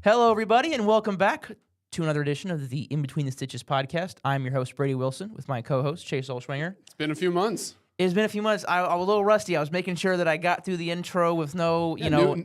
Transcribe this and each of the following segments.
Hello, everybody, and welcome back to another edition of the In Between the Stitches podcast. I'm your host, Brady Wilson, with my co-host, Chase Olschwinger. It's been a few months. It's been a few months. I was a little rusty. I was making sure that I got through the intro with no,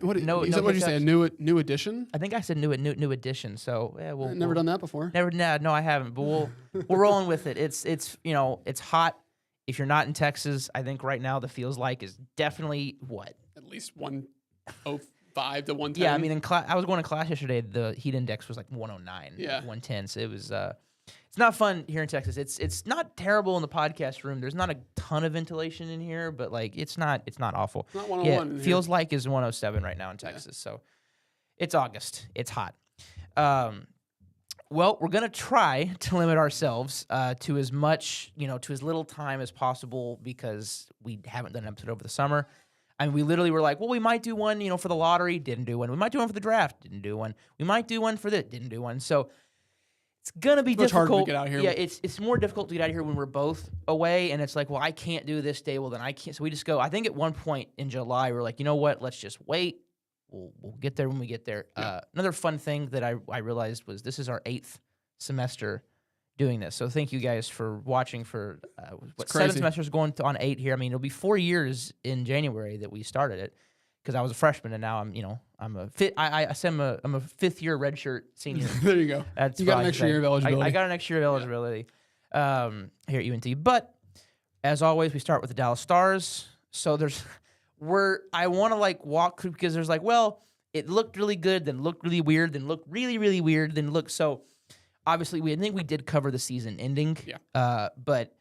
What did you say? A new edition? I think I said new edition. So yeah, I've never done that before. No, I haven't. But we're rolling with it. It's hot. If you're not in Texas, I think right now the feels like is definitely what At least 105 to 110. Yeah, I mean, I was going to class yesterday. The heat index was like 109, Yeah. 110. So it was. It's not fun here in Texas. It's not terrible in the podcast room. There's not a ton of ventilation in here, but like it's not awful. Not 101. Yeah, it feels like it's 107 right now in Texas. So it's August. It's hot. Well, we're gonna try to limit ourselves to as much, to as little time as possible because we haven't done an episode over the summer. I mean, we literally were like, well, we might do one, for the lottery, didn't do one. We might do one for the draft, didn't do one. We might do one for this, didn't do one. So it's gonna be much difficult. harder to get out here. Yeah, it's more difficult to get out of here when we're both away, and it's like, well, I can't do this day. Well, then I can't. So we just go. I think at one point in July, we were like, you know what? Let's just wait. We'll get there when we get there. Yeah. Another fun thing that I realized was this is our 8th semester doing this. So thank you guys for watching for 7 semesters going on 8 here. I mean, it'll be 4 years in January that we started it because I was a freshman and now I'm a fifth. I'm a 5th year redshirt senior. There you go. You got an extra year of eligibility. I got an extra year of eligibility here at UNT. But as always, we start with the Dallas Stars. So I want to walk through because there's well, it looked really good, then looked really weird, then looked really, really weird, then looked so. Obviously, I think we did cover the season ending. Yeah. But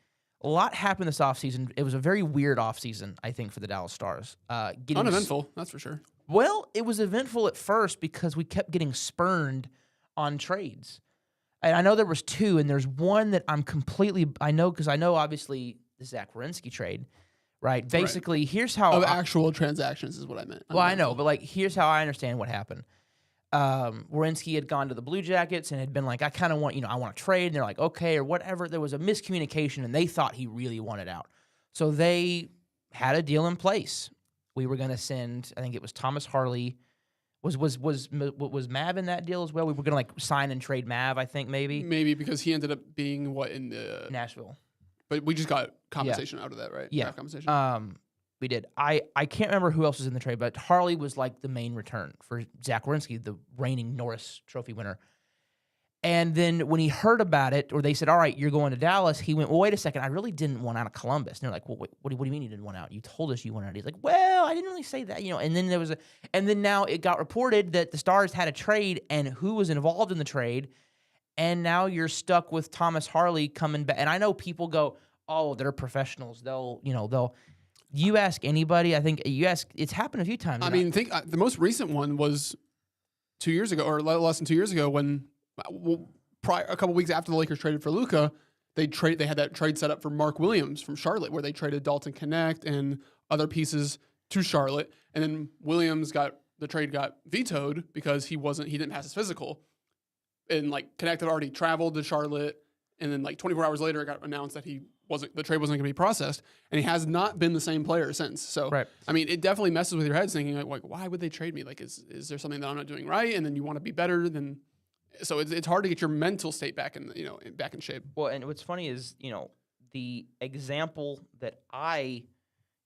a lot happened this offseason. It was a very weird offseason, I think, for the Dallas Stars. Uneventful, that's for sure. Well, it was eventful at first because we kept getting spurned on trades. And I know there was 2, and there's one that I know obviously the Zach Werenski trade, right? Basically, here's how... Of actual transactions is what I meant. Well, I know, but here's how I understand what happened. Werenski had gone to the Blue Jackets and had been like, I kind of want, I want to trade. And they're like, okay, or whatever. There was a miscommunication and they thought he really wanted out. So they had a deal in place. We were going to send, I think it was Thomas Harley. Was Mav in that deal as well? We were going to sign and trade Mav, I think maybe. Maybe because he ended up being in the Nashville. But we just got compensation out of that, right? Yeah. Draft compensation. We did. I can't remember who else was in the trade, but Harley was the main return for Zach Werenski, the reigning Norris Trophy winner. And then when he heard about it, or they said, all right, you're going to Dallas, he went, well, wait a second, I really didn't want out of Columbus. And they're like, well, wait, what do you mean you didn't want out? You told us you wanted out. He's like, well, I didn't really say that, And then and then now it got reported that the Stars had a trade and who was involved in the trade. And now you're stuck with Thomas Harley coming back. And I know people go, oh, they're professionals. You ask anybody, it's happened a few times. I mean, the most recent one was 2 years ago, or less than 2 years ago, when a couple weeks after the Lakers traded for Luka, they had that trade set up for Mark Williams from Charlotte, where they traded Dalton Knecht and other pieces to Charlotte, and then the trade got vetoed because he didn't pass his physical, and Knecht had already traveled to Charlotte, and then 24 hours later, it got announced that the trade wasn't going to be processed, and he has not been the same player since. So, right. I mean, it definitely messes with your head thinking why would they trade me? Is there something that I'm not doing right? And then you want to be better than. So it's hard to get your mental state back in shape. Well, and what's funny is the example that I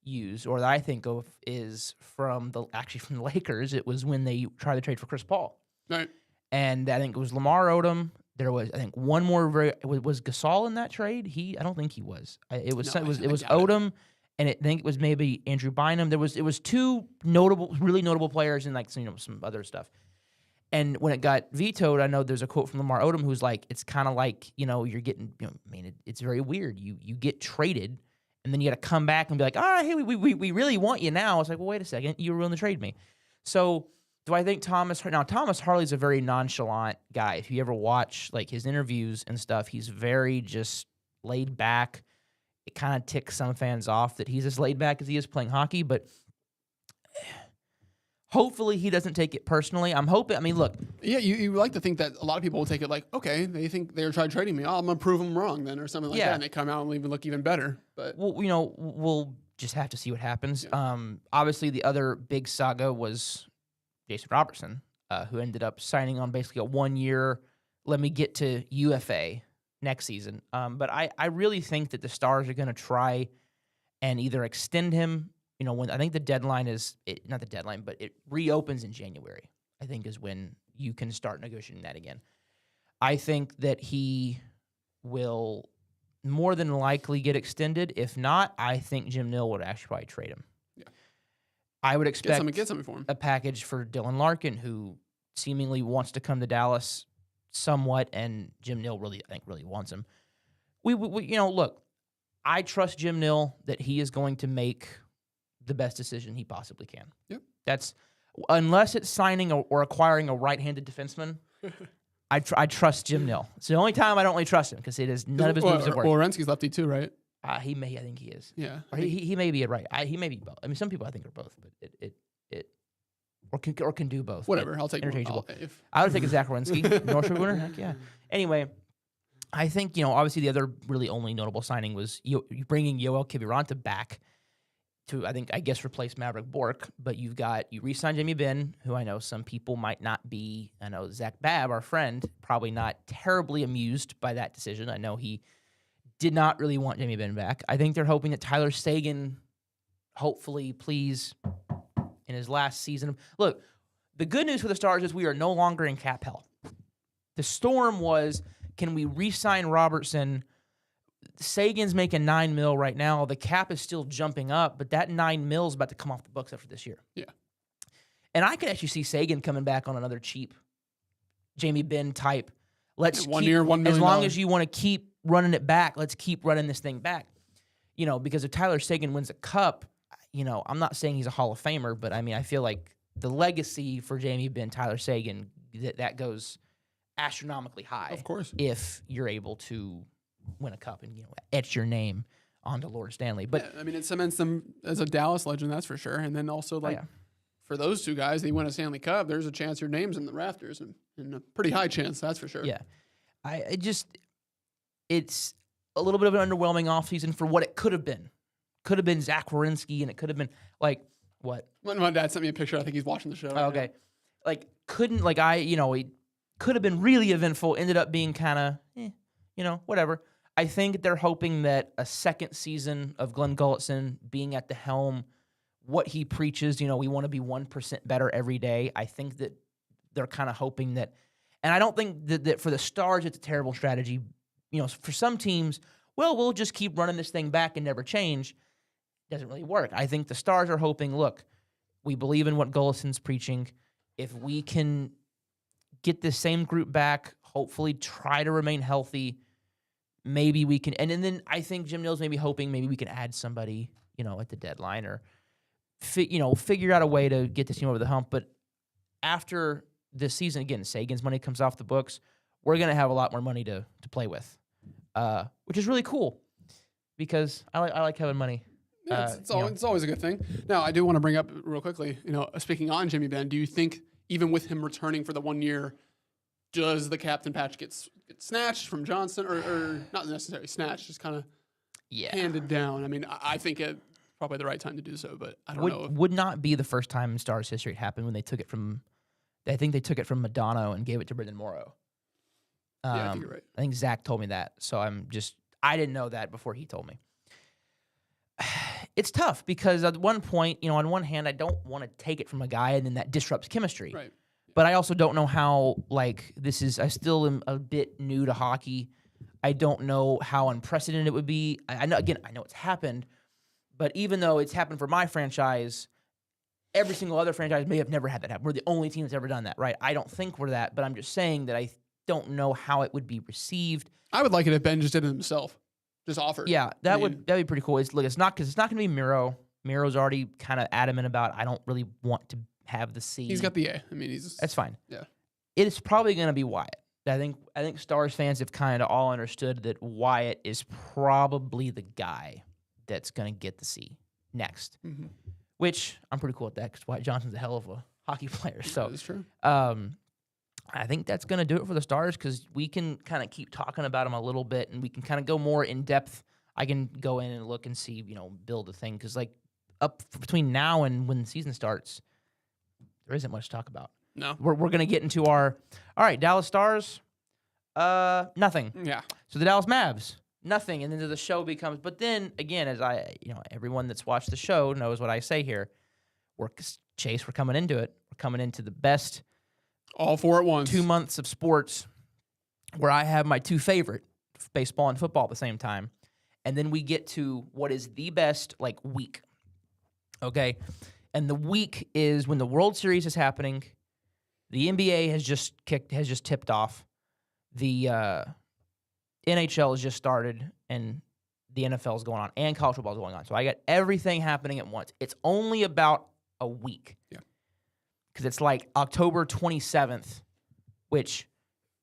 use or that I think of is from the Lakers. It was when they tried to trade for Chris Paul, Right. And I think it was Lamar Odom. There was, I think, one more. Was Gasol in that trade? I don't think he was. It was Odom, and I think it was maybe Andrew Bynum. It was 2 really notable players and some other stuff. And when it got vetoed, I know there's a quote from Lamar Odom who's like, it's kind of you're getting. It's very weird. You get traded, and then you got to come back and be like, all right, hey, we really want you now. It's like, well, wait a second, you were willing to trade me, so. Do I think Thomas Harley's a very nonchalant guy. If you ever watch his interviews and stuff, he's very just laid back. It kind of ticks some fans off that he's as laid back as he is playing hockey, but hopefully he doesn't take it personally. I'm hoping. I mean, look. Yeah, you like to think that a lot of people will take it okay, they think they're trying to trading me. Oh, I'm gonna prove them wrong then, or something like that, and they come out and even look even better. But we'll just have to see what happens. Yeah. Obviously, the other big saga was Jason Robertson. who ended up signing on basically a 1 year. Let me get to UFA next season. But I really think that the Stars are going to try and either extend him. When I think the deadline is not the deadline, but it reopens in January. I think is when you can start negotiating that again. I think that he will more than likely get extended. If not, I think Jim Nill would actually probably trade him. Yeah. I would expect get something for him. A package for Dylan Larkin, who seemingly wants to come to Dallas somewhat, and Jim Nill really wants him. We look, I trust Jim Nill that he is going to make the best decision he possibly can. Yep. That's unless it's signing or acquiring a right-handed defenseman. I trust Jim Nill. It's the only time I don't really trust him because it is none of his moves have worked. Well, Werenski's lefty too, right? I think he is. Yeah. Or he may be a right. He may be both. I mean, some people I think are both, but it can do both. Whatever. I'll take interchangeable. I would take a Zach Werenski, North Shore winner. Heck yeah. Anyway, I think obviously the other really only notable signing was you bringing Yoel Kiviranta back to I guess replace Maverick Bourque, but you re-signed Jamie Benn, who I know some people might not be. I know Zach Babb, our friend, probably not terribly amused by that decision. I know he did not really want Jamie Benn back. I think they're hoping that Tyler Seguin, hopefully, please, in his last season. Look, the good news for the Stars is we are no longer in cap hell. The storm was, can we re-sign Robertson? Sagan's making $9 million right now. The cap is still jumping up, but that $9 million is about to come off the books after this year. Yeah. And I could actually see Seguin coming back on another cheap Jamie Benn type. Let's 1 year, $1 million. As long as you want to keep running it back, let's keep running this thing back. Because if Tyler Seguin wins a cup, I'm not saying he's a Hall of Famer, but I mean, I feel like the legacy for Jamie Benn, Tyler Seguin, that goes astronomically high. Of course. If you're able to win a cup and etch your name onto Lord Stanley. But yeah, I mean, it cements them as a Dallas legend, that's for sure. And then also for those two guys, they win a Stanley Cup. There's a chance your name's in the rafters, and a pretty high chance, that's for sure. Yeah, it's a little bit of an underwhelming offseason for what it could have been. Could have been Zach Werenski, and it could have been what? When my dad sent me a picture, I think he's watching the show. Oh, okay, it could have been really eventful. Ended up being kind of, whatever. I think they're hoping that a second season of Glenn Gulletson being at the helm, what he preaches, we want to be 1% better every day. I think that they're kind of hoping that, and I don't think that for the Stars it's a terrible strategy. For some teams, we'll just keep running this thing back and never change. Doesn't really work. I think the Stars are hoping, look, we believe in what Gulletson's preaching. If we can get the same group back, hopefully try to remain healthy, maybe we can. And then I think Jim Nill's maybe hoping maybe we can add somebody, at the deadline or, figure out a way to get this team over the hump. But after this season, again, Sagan's money comes off the books. We're going to have a lot more money to play with, which is really cool because I like having money. Yeah, it's always a good thing. Now, I do want to bring up real quickly, speaking on Jamie Benn, do you think even with him returning for the 1 year, does the captain patch get snatched from Johnson or not necessarily snatched, just kind of handed down? I mean, I think it's probably the right time to do so, but I don't know. Would not be the first time in Stars history it happened when they took it from, I think they took it from Madonna and gave it to Brendan Morrow. Yeah, I think you're right. I think Zach told me that, so I didn't know that before he told me. It's tough because at one point, on one hand, I don't want to take it from a guy and then that disrupts chemistry. Right. But I also don't know how, this is, I still am a bit new to hockey. I don't know how unprecedented it would be. I know it's happened, but even though it's happened for my franchise, every single other franchise may have never had that happen. We're the only team that's ever done that, right? I don't think we're that, but I'm just saying that I don't know how it would be received. I would like it if Ben just did it himself. Just offered. Yeah, that'd be pretty cool. It's not going to be Miro. Miro's already kind of adamant about I don't really want to have the C. He's got the A. I mean, that's fine. Yeah, it's probably going to be Wyatt. I think Stars fans have kind of all understood that Wyatt is probably the guy that's going to get the C next. Mm-hmm. Which I'm pretty cool with that because Wyatt Johnson's a hell of a hockey player. So that's true. I think that's going to do it for the Stars because we can kind of keep talking about them a little bit and we can kind of go more in depth. I can go in and look and see, build a thing because up between now and when the season starts, there isn't much to talk about. No. We're going to get into our, all right, Dallas Stars, nothing. Yeah. So the Dallas Mavs, nothing. And then the show becomes, but then again, as everyone that's watched the show knows what I say here. We're coming into it. We're coming into the best all four at once. 2 months of sports where I have my two favorite, baseball and football at the same time. And then we get to what is the best week. Okay? And the week is when the World Series is happening. The NBA has just tipped off. The NHL has just started, and the NFL is going on, and college football is going on. So I got everything happening at once. It's only about a week. Yeah. Because it's like October 27th, which,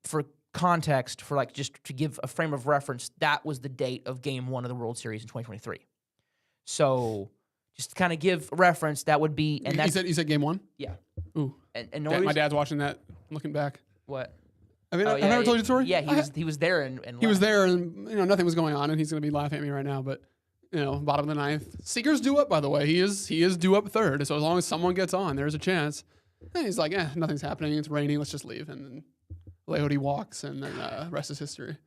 for context, for just to give a frame of reference, that was the date of Game 1 of the World Series in 2023. So just to kind of give a reference, that would be... And that's, you said Game 1? Yeah. Ooh. And my dad's watching that, looking back. What? I mean, I never told you the story? Yeah, he was there and he was there, and nothing was going on, and he's going to be laughing at me right now, but... bottom of the ninth. Seager's due up, by the way. He is due up third. So as long as someone gets on, there's a chance. And he's like, nothing's happening. It's raining. Let's just leave. And then Leote walks, and then rest is history.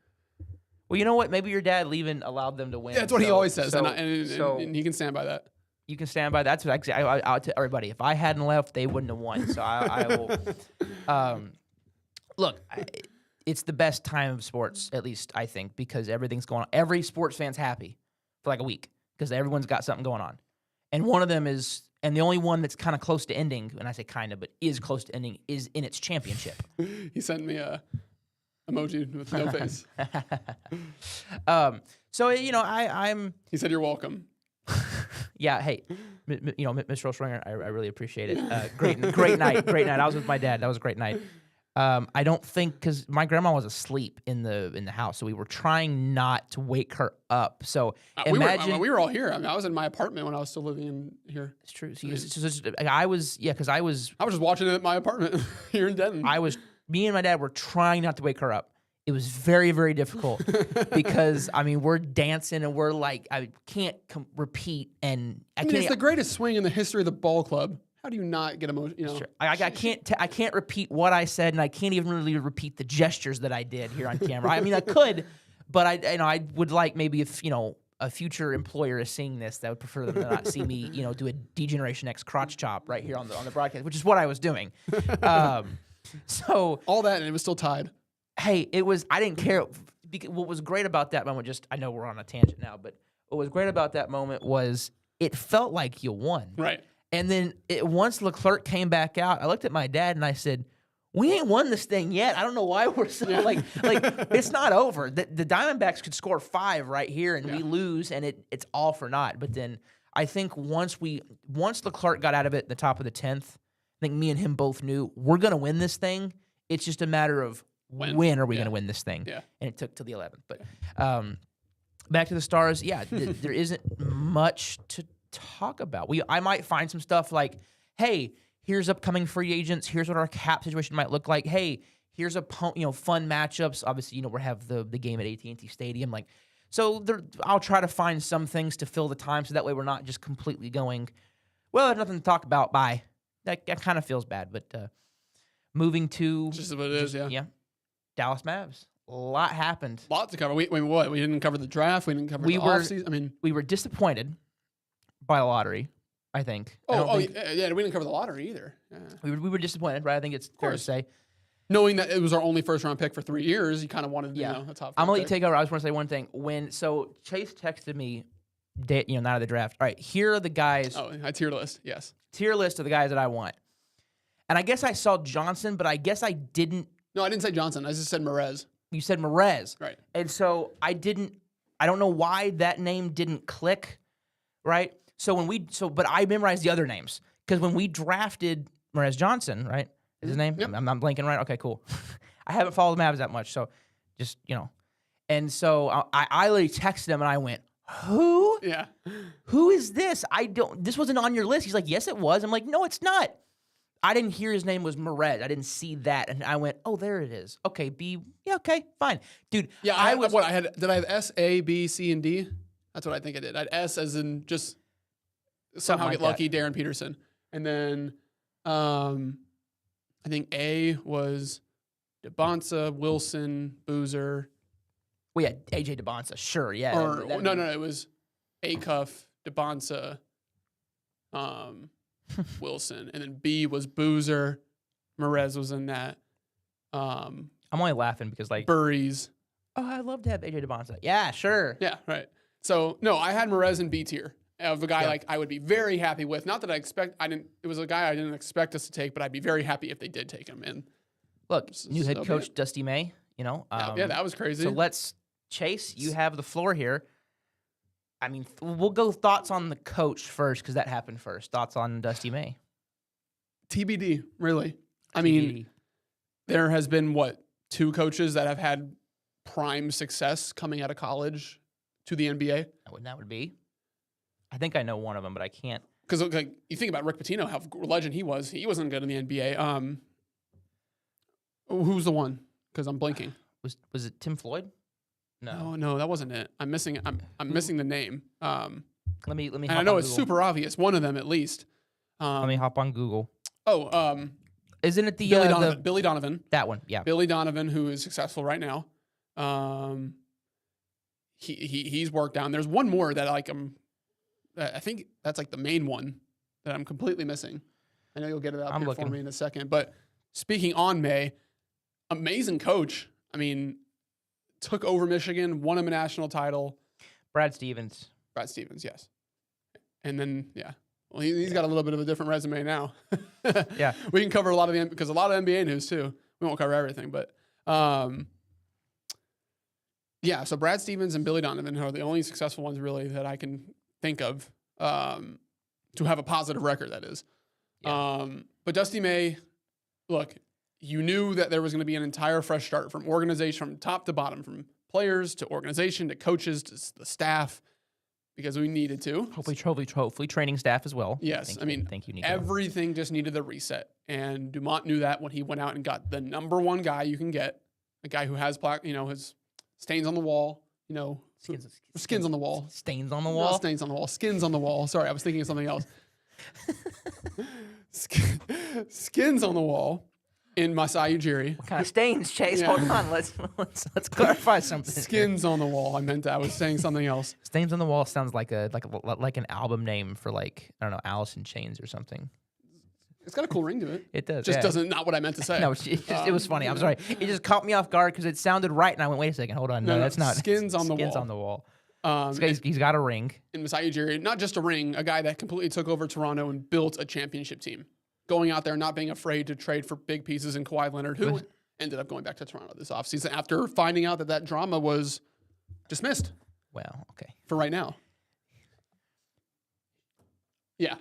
Well, you know what? Maybe your dad leaving allowed them to win. Yeah, that's what he always says, so and he can stand by that. You can stand by that. That's what I'll tell everybody. If I hadn't left, they wouldn't have won. So I will. Look, it's the best time of sports, at least I think, because everything's going on. Every sports fan's happy for a week because everyone's got something going on. And one of them is, and the only one that's kind of close to ending, and I say kind of, but is close to ending, is in its championship. He sent me a emoji with no face. So, I'm... He said, you're welcome. Yeah, hey, Mr. Springer, I really appreciate it. Great night. I was with my dad. That was a great night. I don't think, because my grandma was asleep in the house, so we were trying not to wake her up. So imagine we were all here. I mean, I was in my apartment when I was still living in here. It's true. So I was just watching it at my apartment here in Denton. Me and my dad were trying not to wake her up. It was very, very difficult because we're dancing and we're like, I can't repeat, and it's the greatest swing in the history of the ball club. How do you not get emotional? Sure. I can't repeat what I said, and I can't even really repeat the gestures that I did here on camera. I could, but I would like maybe if a future employer is seeing this, that would prefer them to not see me do a D-Generation X crotch chop right here on the broadcast, which is what I was doing. So all that, and it was still tied. Hey, I didn't care. What was great about that moment, I know we're on a tangent now, but what was great about that moment was it felt like you won. Right. And then once Leclerc came back out, I looked at my dad and I said, we ain't won this thing yet. I don't know why we're so it's not over. The Diamondbacks could score 5 right here and we lose, and it's all for naught. But then I think once Leclerc got out of it at the top of the 10th, I think me and him both knew we're going to win this thing. It's just a matter of when are we going to win this thing. Yeah. And it took till the 11th. But back to the Stars, there isn't much to talk about. I might find some stuff like, hey, here's upcoming free agents. Here's what our cap situation might look like. Hey, here's fun matchups. Obviously, we have the game at AT&T Stadium. I'll try to find some things to fill the time, so that way we're not just completely going, well, there's nothing to talk about. Bye. That kind of feels bad. But moving to just what it is. Yeah. Dallas Mavs. A lot happened. A lot to cover. We didn't cover the draft. We didn't cover the offseason. We were disappointed by the lottery, I think. We didn't cover the lottery either. Yeah. We were disappointed, right? I think it's fair to say. Knowing that it was our only first-round pick for 3 years, you kind of wanted, a top 5 I'm going to let you take over. I just want to say one thing. So Chase texted me, night of the draft. All right, here are the guys. Oh, a tier list, yes. Tier list of the guys that I want. And I guess I saw Johnson, but I guess I didn't. No, I didn't say Johnson. I just said Merez. You said Merez. Right. And so I don't know why that name didn't click, right? But I memorized the other names because when we drafted Merez Johnson, right? Is his name? Yep. I'm blanking, right? Okay, cool. I haven't followed the Mavs that much, so just, And so I literally texted him and I went, who? Yeah. Who is this? This wasn't on your list. He's like, yes, it was. I'm like, no, it's not. I didn't hear his name was Merez. I didn't see that. And I went, oh, there it is. Okay, B. Yeah, okay, fine. Dude, yeah, did I have S, A, B, C, and D? That's what I think I did. I had S as in just somehow get lucky, Darren Peterson. And then I I think A was DeBonsa, Wilson, Boozer. Well, yeah, AJ DeBonsa, sure, yeah. Or no, it was Acuff, DeBonsa, Wilson, and then B was Boozer. Merez was in that. I'm only laughing because like, Burries. oh, I'd love to have AJ DeBonsa. Yeah, sure. Yeah, right. So no, I had Merez in B tier of a guy like I would be very happy with. Not that it was a guy I didn't expect us to take, but I'd be very happy if they did take him. And look, new head coach Dusty May. yeah, that was crazy. So let's Chase. You have the floor here. I mean, we'll go thoughts on the coach first because that happened first. Thoughts on Dusty May. TBD, really. I mean, there has been 2 coaches that have had prime success coming out of college to the NBA. That would be. I think I know one of them, but I can't. Because like you think about Rick Pitino, how legend he was. He wasn't good in the NBA. Who's the one? Because I'm blinking. Was it Tim Floyd? No, that wasn't it. I'm missing the name. Let me. And I know it's super obvious. One of them at least. Let me hop on Google. Isn't it the Billy Donovan? That one, yeah. Billy Donovan, who is successful right now. He's worked down. There's one more that I think that's like the main one that I'm completely missing. I know you'll get it up here for me in a second. But speaking on May, amazing coach. I mean, took over Michigan, won him a national title. Brad Stevens, yes. And then, yeah. Well, he's got a little bit of a different resume now. Yeah. We can cover a lot of NBA news too. We won't cover everything, but yeah, so Brad Stevens and Billy Donovan are the only successful ones really that I can think of to have a positive record, that is. Yeah. But Dusty May, look, you knew that there was going to be an entire fresh start from organization, from top to bottom, from players to organization to coaches to the staff, because we needed to. Hopefully training staff as well. Yes. Thank you, Nico. Everything just needed the reset. And Dumont knew that when he went out and got the number one guy you can get, a guy who has his stains on the wall, skins on the wall. Stains on the wall? Not stains on the wall. Skins on the wall. Sorry, I was thinking of something else. Skins on the wall in Masai Ujiri. What kind of stains, Chase? Yeah. Hold on. Let's clarify something. Skins on the wall. I was saying something else. Stains on the Wall sounds like an album name for I don't know, Alice in Chains or something. It's got a cool ring to it. It does. Just doesn't not what I meant to say. No, it was funny. I'm sorry. It just caught me off guard because it sounded right, and I went, "Wait a second, hold on. No, that's not Skins on the Wall." Skins on the Wall. He's got a ring. In Masai Ujiri, not just a ring, a guy that completely took over Toronto and built a championship team. Going out there, not being afraid to trade for big pieces in Kawhi Leonard, who ended up going back to Toronto this offseason after finding out that drama was dismissed. Well, okay. For right now. Yeah.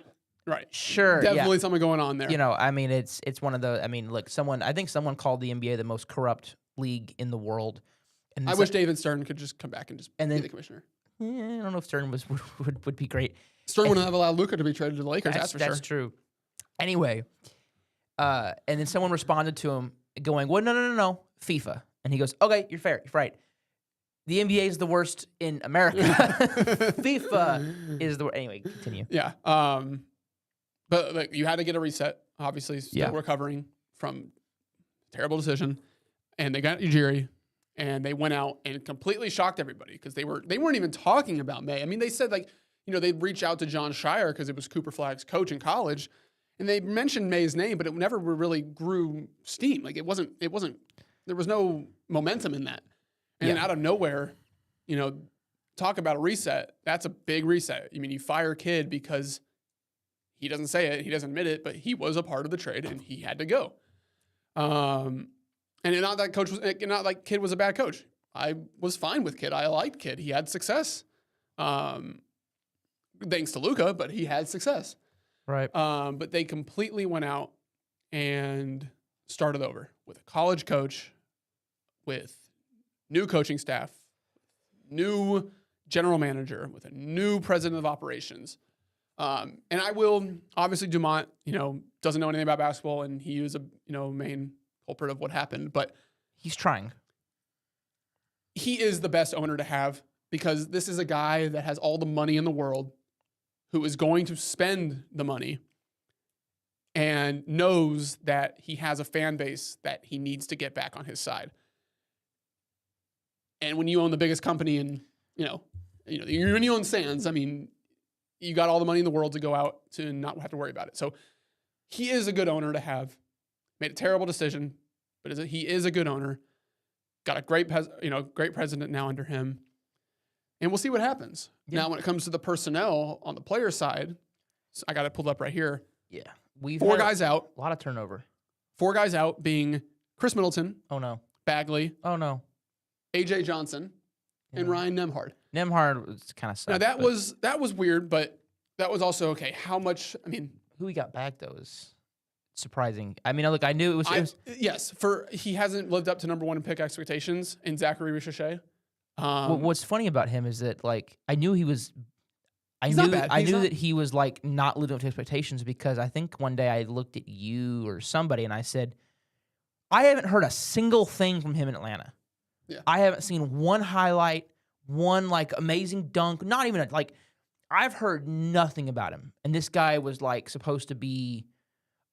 Right. Sure. Definitely something going on there. It's one of the. Look, I think someone called the NBA the most corrupt league in the world. And I wish David Stern could just come back and be the commissioner. I don't know if Stern would be great. Stern wouldn't have allowed Luka to be traded to the Lakers. That's for sure. That's true. Anyway, and then someone responded to him going, "Well, no, FIFA." And he goes, "Okay, you're fair. You're right. The NBA is the worst in America. FIFA is the worst." Anyway, continue. Yeah. But you had to get a reset. Obviously, still recovering from a terrible decision, and they got Ujiri, and they went out and completely shocked everybody because they weren't even talking about May. I mean, they said they'd reach out to John Shire because it was Cooper Flagg's coach in college, and they mentioned May's name, but it never really grew steam. Like it wasn't. There was no momentum in that, and then out of nowhere, talk about a reset. That's a big reset. I mean, you fire Kidd because he doesn't say it, he doesn't admit it, but he was a part of the trade and he had to go. And not like Kidd was a bad coach. I was fine with Kidd. I liked Kidd. He had success. Thanks to Luka, but he had success. Right. But they completely went out and started over with a college coach, with new coaching staff, new general manager, with a new president of operations. And I will, obviously Dumont, doesn't know anything about basketball and he was a, main culprit of what happened, but he's trying. He is the best owner to have because this is a guy that has all the money in the world who is going to spend the money and knows that he has a fan base that he needs to get back on his side. And when you own the biggest company in, when you own Sands, I mean, you got all the money in the world to go out to not have to worry about it. So he is a good owner to have. Made a terrible decision, but he is a good owner. Got a great president now under him. And we'll see what happens. Yeah. Now, when it comes to the personnel on the player side, so I got it pulled up right here. Yeah. We've 4 guys out. A lot of turnover. 4 guys out being Chris Middleton. Oh, no. Bagley. Oh, no. A.J. Johnson. Yeah. And Ryan Nembhard. Nembhard was kind of sad. Now, that was weird, but that was also, okay, how much, I mean. Who he got back, though, is surprising. I mean, look, I knew it was. Yes, he hasn't lived up to number 1 in pick expectations in Zachary Ricochet. What's funny about him is that, like, I knew he was. I knew that he was like not living up to expectations because I think one day I looked at you or somebody and I said, I haven't heard a single thing from him in Atlanta. Yeah. I haven't seen one highlight, one like amazing dunk, not even like I've heard nothing about him. And this guy was like supposed to be.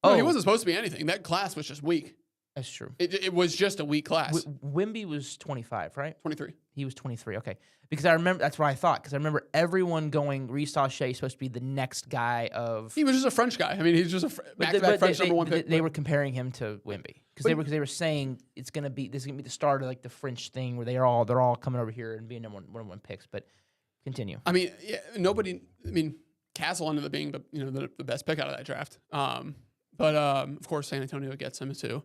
No, he wasn't supposed to be anything. That class was just weak. That's true. It was just a weak class. Wemby was 25, right? 23. He was 23. Okay, because I remember that's what I thought. Because I remember everyone going, Reece Shea is supposed to be the next guy of. He was just a French guy. I mean, he's just a back-to-back French number 1 pick. They were comparing him to Wemby because they were saying this is gonna be the start of like the French thing where they're all coming over here and being number one picks. But continue. I mean, nobody. I mean, Castle ended up being the best pick out of that draft. But of course, San Antonio gets him too.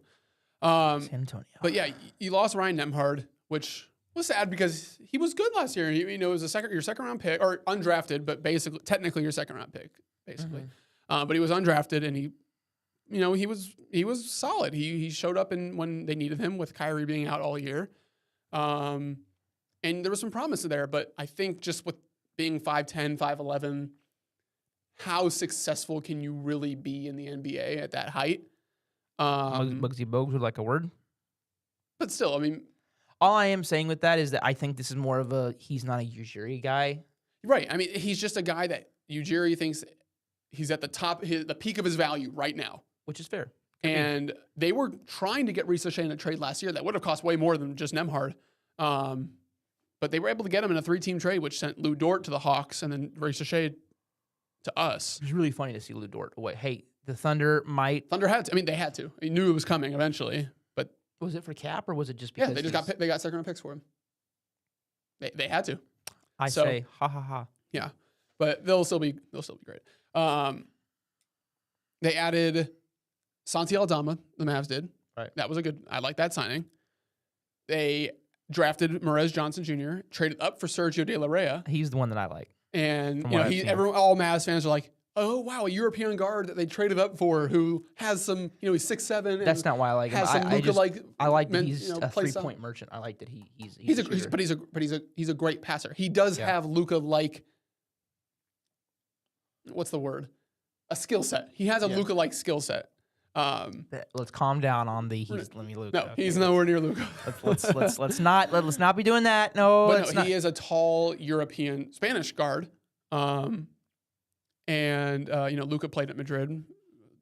San Antonio. But yeah, you lost Ryan Nembhard, which was sad because he was good last year. It was your second round pick or undrafted, but technically your second round pick, basically. Mm-hmm. But he was undrafted and he was solid. He showed up when they needed him with Kyrie being out all year. And there was some promise there, but I think just with being 5'10", 5'11", how successful can you really be in the NBA at that height? Bugsy Bogues would like a word. But still, I mean. All I am saying with that is that I think this is more of he's not a Ujiri guy. Right. I mean, he's just a guy that Ujiri thinks he's at the top, the peak of his value right now. Which is fair. And they were trying to get Reece Shea in a trade last year that would have cost way more than just Nembhard. But they were able to get him in a 3-team trade, which sent Lou Dort to the Hawks and then Reece Shea to us. It was really funny to see Lou Dort away. Hey, the Thunder had to. I mean, they had to. They knew it was coming eventually. But was it for cap or was it just because? Yeah, they got second round picks for him. They had to. I say ha ha ha. Yeah, but they'll still be great. They added Santi Aldama. The Mavs did. Right. That was I like that signing. They drafted Morez Johnson Jr. Traded up for Sergio De La Rey. He's the one that I like. And all Mavs fans are like, oh wow, a European guard that they traded up for who has some, he's 6'7". That's not why I like him. I like that he's a 3-point merchant. I like that he's a great passer. He does have Luka-like. What's the word? A skill set. He has a Luka-like skill set. Let's calm down on the let me Luka. No, he's nowhere near Luka. let's not be doing that. No, he is a tall European Spanish guard. And Luka played at Madrid.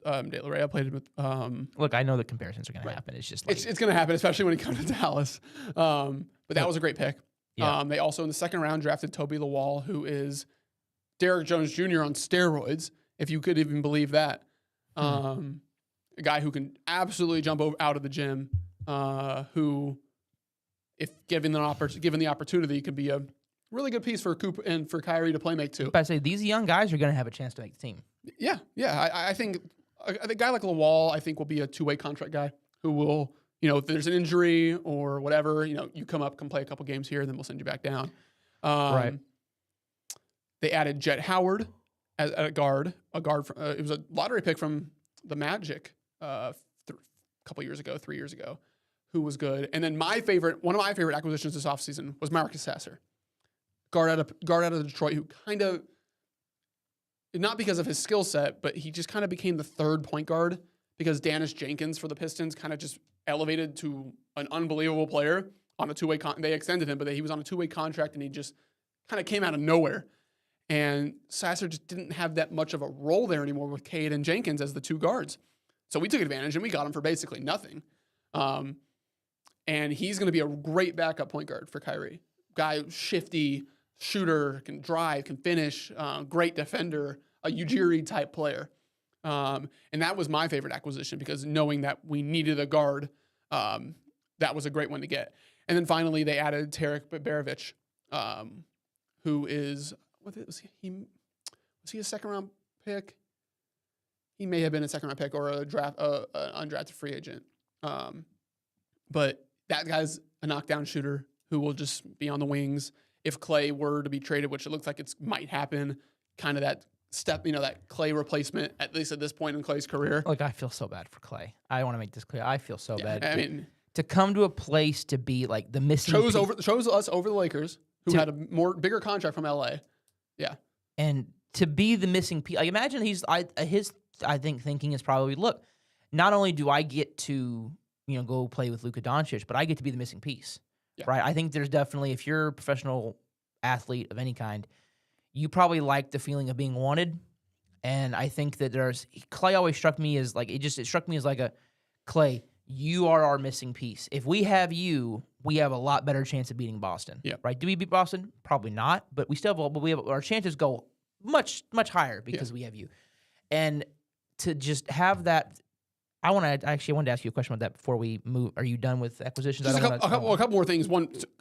De La Rey played with. Look, I know the comparisons are going to happen. It's just like, it's going to happen, especially when he comes to Dallas. But that was a great pick. Yeah. They also in the second round drafted Toby Lawal, who is Derrick Jones Jr. on steroids, if you could even believe that. A guy who can absolutely jump out of the gym. Who, if given the opportunity, could be a really good piece for Coop and for Kyrie to playmake too. But I say these young guys are going to have a chance to make the team. Yeah. I think a guy like Lawal, I think, will be a 2-way contract guy who will, if there's an injury or whatever, you come play a couple games here, then we'll send you back down. Right. They added Jet Howard as a guard. It was a lottery pick from the Magic a couple years ago, 3 years ago, who was good. And then one of my favorite acquisitions this offseason was Marcus Sasser. Guard out of Detroit, who kind of, not because of his skill set, but he just kind of became the third point guard because Dennis Jenkins for the Pistons kind of just elevated to an unbelievable player on a 2-way. They extended him, but he was on a 2-way contract, and he just kind of came out of nowhere. And Sasser just didn't have that much of a role there anymore with Cade and Jenkins as the two guards. So we took advantage and we got him for basically nothing. And he's going to be a great backup point guard for Kyrie. Guy, shifty, shooter, can drive, can finish, great defender, a Ujiri type player. And that was my favorite acquisition because knowing that we needed a guard, that was a great one to get. And then finally they added Tarek Berovic, who is, was he a second round pick? He may have been a second round pick or an undrafted free agent. But that guy's a knockdown shooter who will just be on the wings. If Clay were to be traded, which it looks like it might happen, kind of that step, that Clay replacement, at least at this point in Clay's career. Like, I feel so bad for Clay. I want to make this clear. I feel so bad. I mean, to come to a place to be like the missing chose us over the Lakers, who had a bigger contract from LA. Yeah. And to be the missing piece, like imagine his thinking is probably, look, not only do I get to, go play with Luka Doncic, but I get to be the missing piece. Yeah. Right? I think there's definitely, if you're a professional athlete of any kind, you probably like the feeling of being wanted. And I think that Clay always struck me as like, it struck me as like Clay, you are our missing piece. If we have you, we have a lot better chance of beating Boston. Yeah. Right? Do we beat Boston? Probably not, but our chances go much, much higher because we have you. And to just have that, I wanted to ask you a question about that before we move. Are you done with acquisitions? Just a couple more things.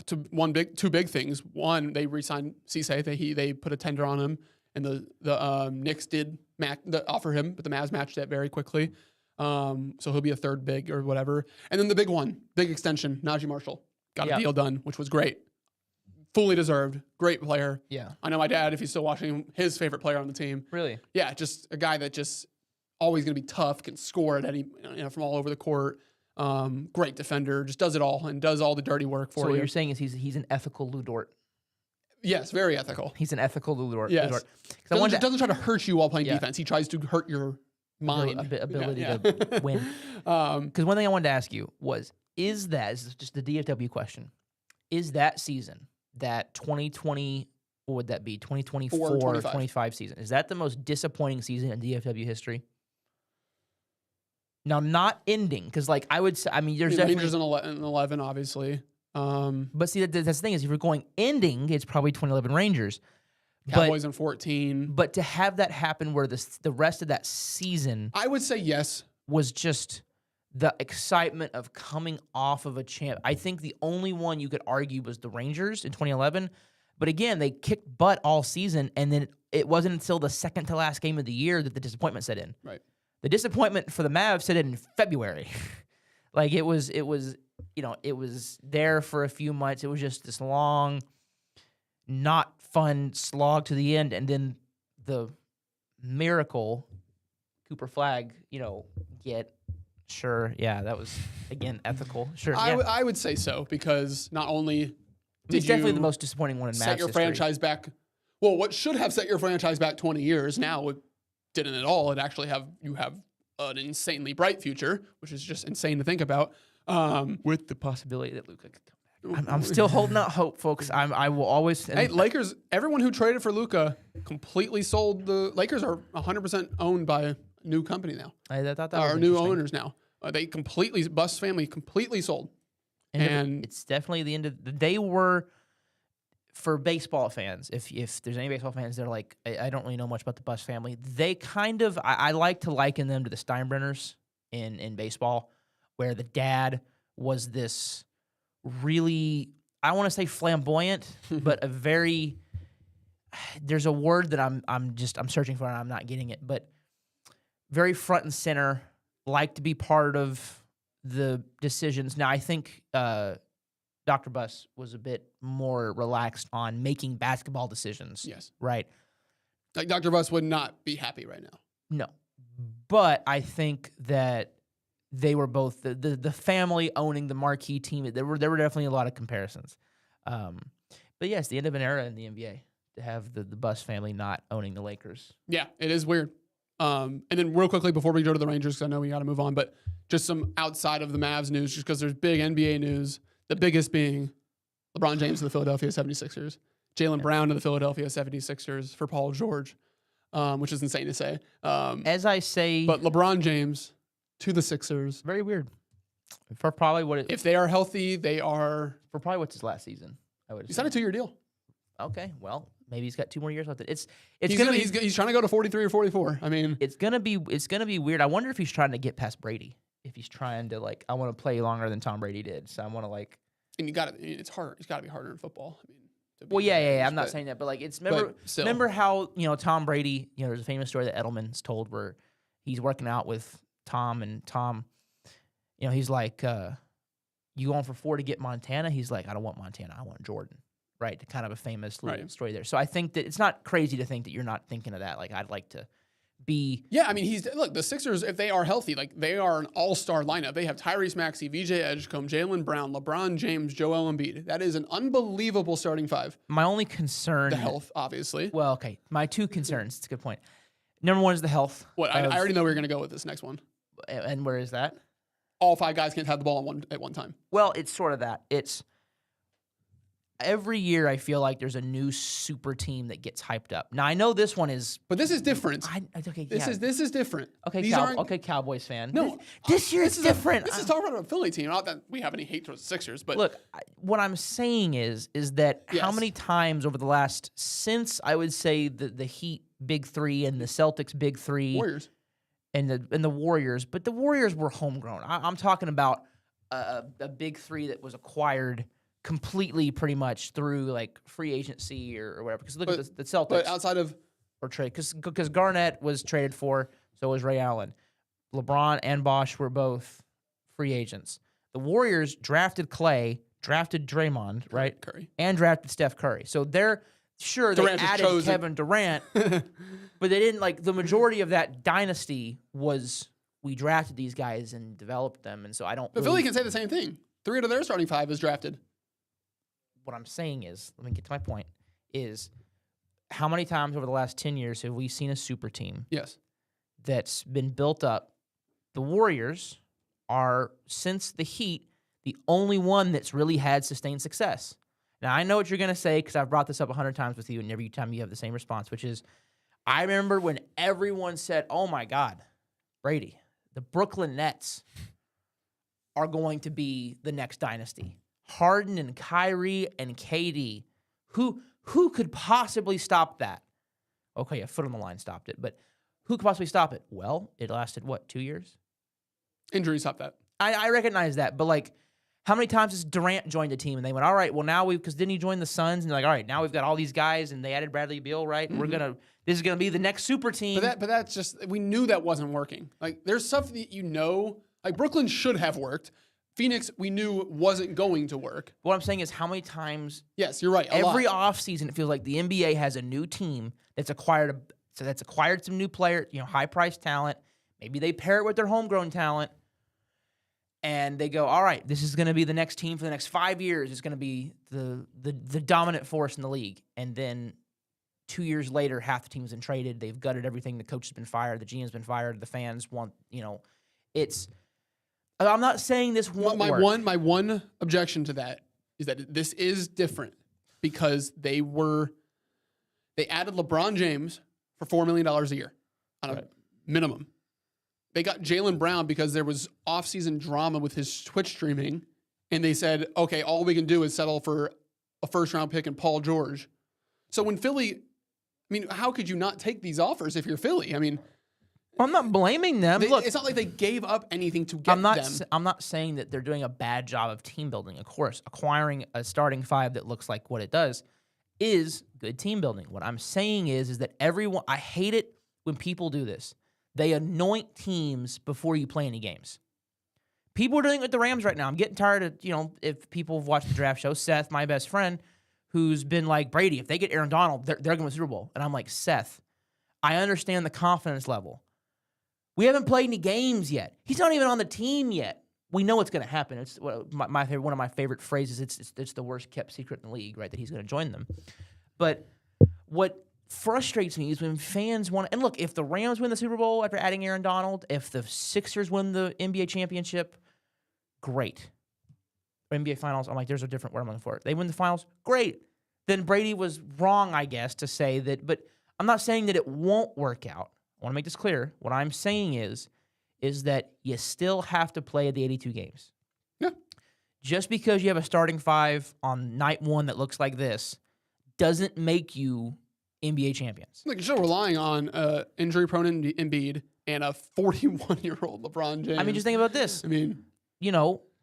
Two big things. One, they re-signed Cisse. They put a tender on him, and the Knicks did offer him, but the Mavs matched that very quickly. So he'll be a third big or whatever. And then the big extension, Najee Marshall got a deal done, which was great. Fully deserved. Great player. Yeah. I know my dad, if he's still watching, his favorite player on the team. Really? Yeah, just a guy that just always going to be tough, can score at any, from all over the court. Great defender, just does it all and does all the dirty work for you. So what you're saying is he's an ethical Lou Dort. Yes, very ethical. He's an ethical Lou Dort. Yes. Doesn't try to hurt you while playing defense. He tries to hurt your mind. Ability to win. Because one thing I wanted to ask you was, this is just the DFW question, is that season, that 2020, what would that be, 2024 or 25 season, is that the most disappointing season in DFW history? Now, not ending, because I would say, there's definitely Rangers in 11, obviously. But see, that's the thing is, if you're going ending, it's probably 2011 Rangers. Cowboys in 14. But to have that happen where the rest of that season, I would say yes, was just the excitement of coming off of a champ. I think the only one you could argue was the Rangers in 2011. But again, they kicked butt all season, and then it wasn't until the second to last game of the year that the disappointment set in. Right. The disappointment for the Mavs set in February. It was there for a few months. It was just this long, not fun slog to the end, and then the miracle Cooper Flag, get. Sure, yeah, that was, again, ethical. Sure, I would say so, because not only did it's definitely the most disappointing one in Mavs set your franchise back. Well, what should have set your franchise back 20 years now it didn't at all. It actually you have an insanely bright future, which is just insane to think about. With the possibility that Luka could come back. I'm still holding out hope, folks. I will always. Hey, Lakers, everyone who traded for Luka completely sold. The Lakers are 100% owned by a new company now. I thought that was new owners now. Buss family completely sold. And it's definitely the end of they were, for baseball fans, if there's any baseball fans, they're like, I don't really know much about the Buss family. They kind of, I like to liken them to the Steinbrenners in baseball, where the dad was this really, I want to say flamboyant, but a very, there's a word that I'm searching for and I'm not getting it, but very front and center, like to be part of the decisions. Now, I think Dr. Buss was a bit more relaxed on making basketball decisions. Yes. Right? Like Dr. Buss would not be happy right now. No. But I think that they were both the family owning the marquee team. There were definitely a lot of comparisons. But yes, the end of an era in the NBA to have the Buss family not owning the Lakers. Yeah, it is weird. And then real quickly before we go to the Rangers, because I know we got to move on, but just some outside of the Mavs news, just because there's big NBA news, the biggest being LeBron James of the Philadelphia 76ers Jaylen Brown to the Philadelphia 76ers for Paul George, which is insane to say. As I say, But LeBron James to the Sixers. very weird. For probably If they are healthy, they are. for probably what's his last season, I would He assume. signed a 2-year deal. Okay, well, maybe he's got 2 more years left. It's He's gonna be he's trying to go to 43 or 44. I mean, it's gonna be weird. I wonder if he's trying to get past Brady. If he's trying to I want to play longer than Tom Brady did, so I want to and you got to. It's hard. It's got to be harder in football. I mean, to Well, be yeah. average, I'm not but- saying that, but it's but still. remember how Tom Brady. There's a famous story that Edelman's told where he's working out with Tom, and Tom, he's like, "You going for 4 to get Montana?" He's like, "I don't want Montana. I want Jordan." Right, kind of a famous little Right. story there. So I think that it's not crazy to think that you're not thinking of that. I'd like to be. Yeah, I mean, look, the Sixers, if they are healthy, they are an all-star lineup. They have Tyrese Maxey, VJ Edgecombe, Jaylen Brown, LeBron James, Joel Embiid. That is an unbelievable starting five. My only concern. The health, obviously. Well, okay. My 2 concerns. It's a good point. Number 1 is the health. What I of- already know where you're going to go with this next one. And where is that? All 5 guys can't have the ball at one time. Well, it's sort of that. It's every year I feel like there's a new super team that gets hyped up. Now I know this one is. But this is different. Okay, This yeah. is different. Okay, These aren't. okay, Cowboys fan. No, this year is different. This is talking about a Philly team. Not that we have any hate towards the Sixers, but Look, what I'm saying is that how Yes. many times over the last since I would say the Heat big 3 and the Celtics big 3 Warriors. and the Warriors, but the Warriors were homegrown. I'm talking about a big 3 that was acquired completely pretty much through free agency or whatever. Because look at the Celtics But outside of or trade because Garnett was traded for, so was Ray Allen. LeBron and Bosh were both free agents. The Warriors drafted Clay, drafted Draymond, right, Curry. and drafted Steph Curry. So they're sure Durant they just added chose it. Kevin Durant, but they didn't the majority of that dynasty was we drafted these guys and developed them, and so I don't. But really- Philly can say the same thing. 3 out of their starting 5 is drafted. What I'm saying is, let me get to my point, is how many times over the last 10 years have we seen a super team Yes. that's been built up? The Warriors are, since the Heat, the only one that's really had sustained success. Now, I know what you're going to say because I've brought this up 100 times with you, and every time you have the same response, which is, I remember when everyone said, oh my God, Brady, the Brooklyn Nets are going to be the next dynasty. Harden and Kyrie and KD. Who could possibly stop that? Okay, a foot on the line stopped it, but who could possibly stop it? Well, it lasted, 2 years? Injuries stop that. I recognize that, but how many times has Durant joined a team and they went, all right, well now because didn't he join the Suns? And they're like, all right, now we've got all these guys and they added Bradley Beal, right? Mm-hmm. This is gonna be the next super team. But that's just, we knew that wasn't working. There's stuff that Brooklyn should have worked. Phoenix, we knew wasn't going to work. What I'm saying is how many times Yes, you're right. every lot. offseason it feels like the NBA has a new team that's acquired some new player, high priced talent. Maybe they pair it with their homegrown talent. And they go, all right, this is going to be the next team for the next 5 years. It's going to be the dominant force in the league. And then 2 years later, half the team's been traded. They've gutted everything. The coach has been fired. The GM's been fired. The fans want, it's. I'm not saying this won't work. My one objection to that is that this is different because they added LeBron James for $4 million a year on a minimum. They got Jaylen Brown because there was off-season drama with his Twitch streaming, and they said, okay, all we can do is settle for a first-round pick and Paul George. So when Philly, how could you not take these offers if you're Philly? I'm not blaming them. Look, it's not like they gave up anything to get them. I'm not saying that they're doing a bad job of team building. Of course, acquiring a starting 5 that looks like what it does is good team building. What I'm saying is that everyone. I hate it when people do this. They anoint teams before you play any games. People are doing it with the Rams right now. I'm getting tired of if people have watched the draft show. Seth, my best friend, who's been like, Brady, if they get Aaron Donald, they're going to the Super Bowl. And I'm like, Seth, I understand the confidence level. We haven't played any games yet. He's not even on the team yet. We know what's going to happen. It's one of my favorite phrases. It's the worst kept secret in the league, right? That he's going to join them. But what frustrates me is when fans want. And look, if the Rams win the Super Bowl after adding Aaron Donald, if the Sixers win the NBA championship, great. Or NBA Finals. I'm like, there's a different word I'm looking for. They win the finals, great. then Brady was wrong, I guess, to say that. But I'm not saying that it won't work out. I want to make this clear. What I'm saying is that you still have to play the 82 games. Yeah. Just because you have a starting five on night one that looks like this doesn't make you NBA champions. Like, you're still relying on injury-prone Embiid and a 41-year-old LeBron James. I mean, just think about this. I mean,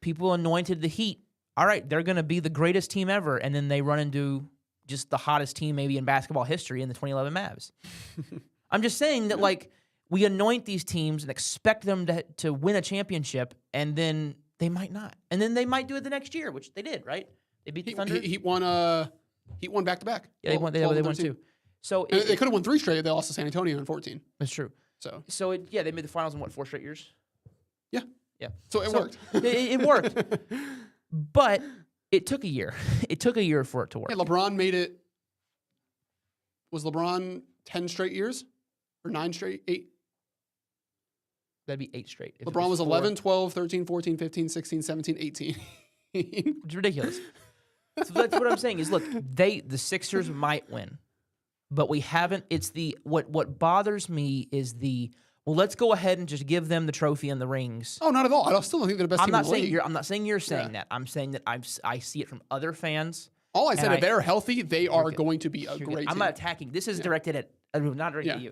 People anointed the Heat. All right, they're going to be the greatest team ever, and then they run into just the hottest team maybe in basketball history in the 2011 Mavs. I'm just saying that, we anoint these teams and expect them to win a championship, and then they might not. And then they might do it the next year, which they did, right? They beat the Thunder. Heat won back-to-back. Yeah, they won 12 too. So they could have won 3 straight. They lost to San Antonio in 14. That's true. So they made the finals in 4 straight years? Yeah. Yeah. So it worked. It worked. But it took a year. It took a year for it to work. Hey, LeBron made it. Was LeBron 10 straight years? Or 9 straight? 8? That'd be 8 straight. LeBron was 11, 12, 13, 14, 15, 16, 17, 18. Which is ridiculous. So that's what I'm saying is, look, the Sixers might win. But we haven't. It's what bothers me is let's go ahead and just give them the trophy and the rings. Oh, not at all. I still don't think they're the best team in the league. I'm not saying you're saying that. I'm saying that I see it from other fans. All I said, if they're healthy, they are going to be a great team. I'm not attacking. This is directed at not directed at you.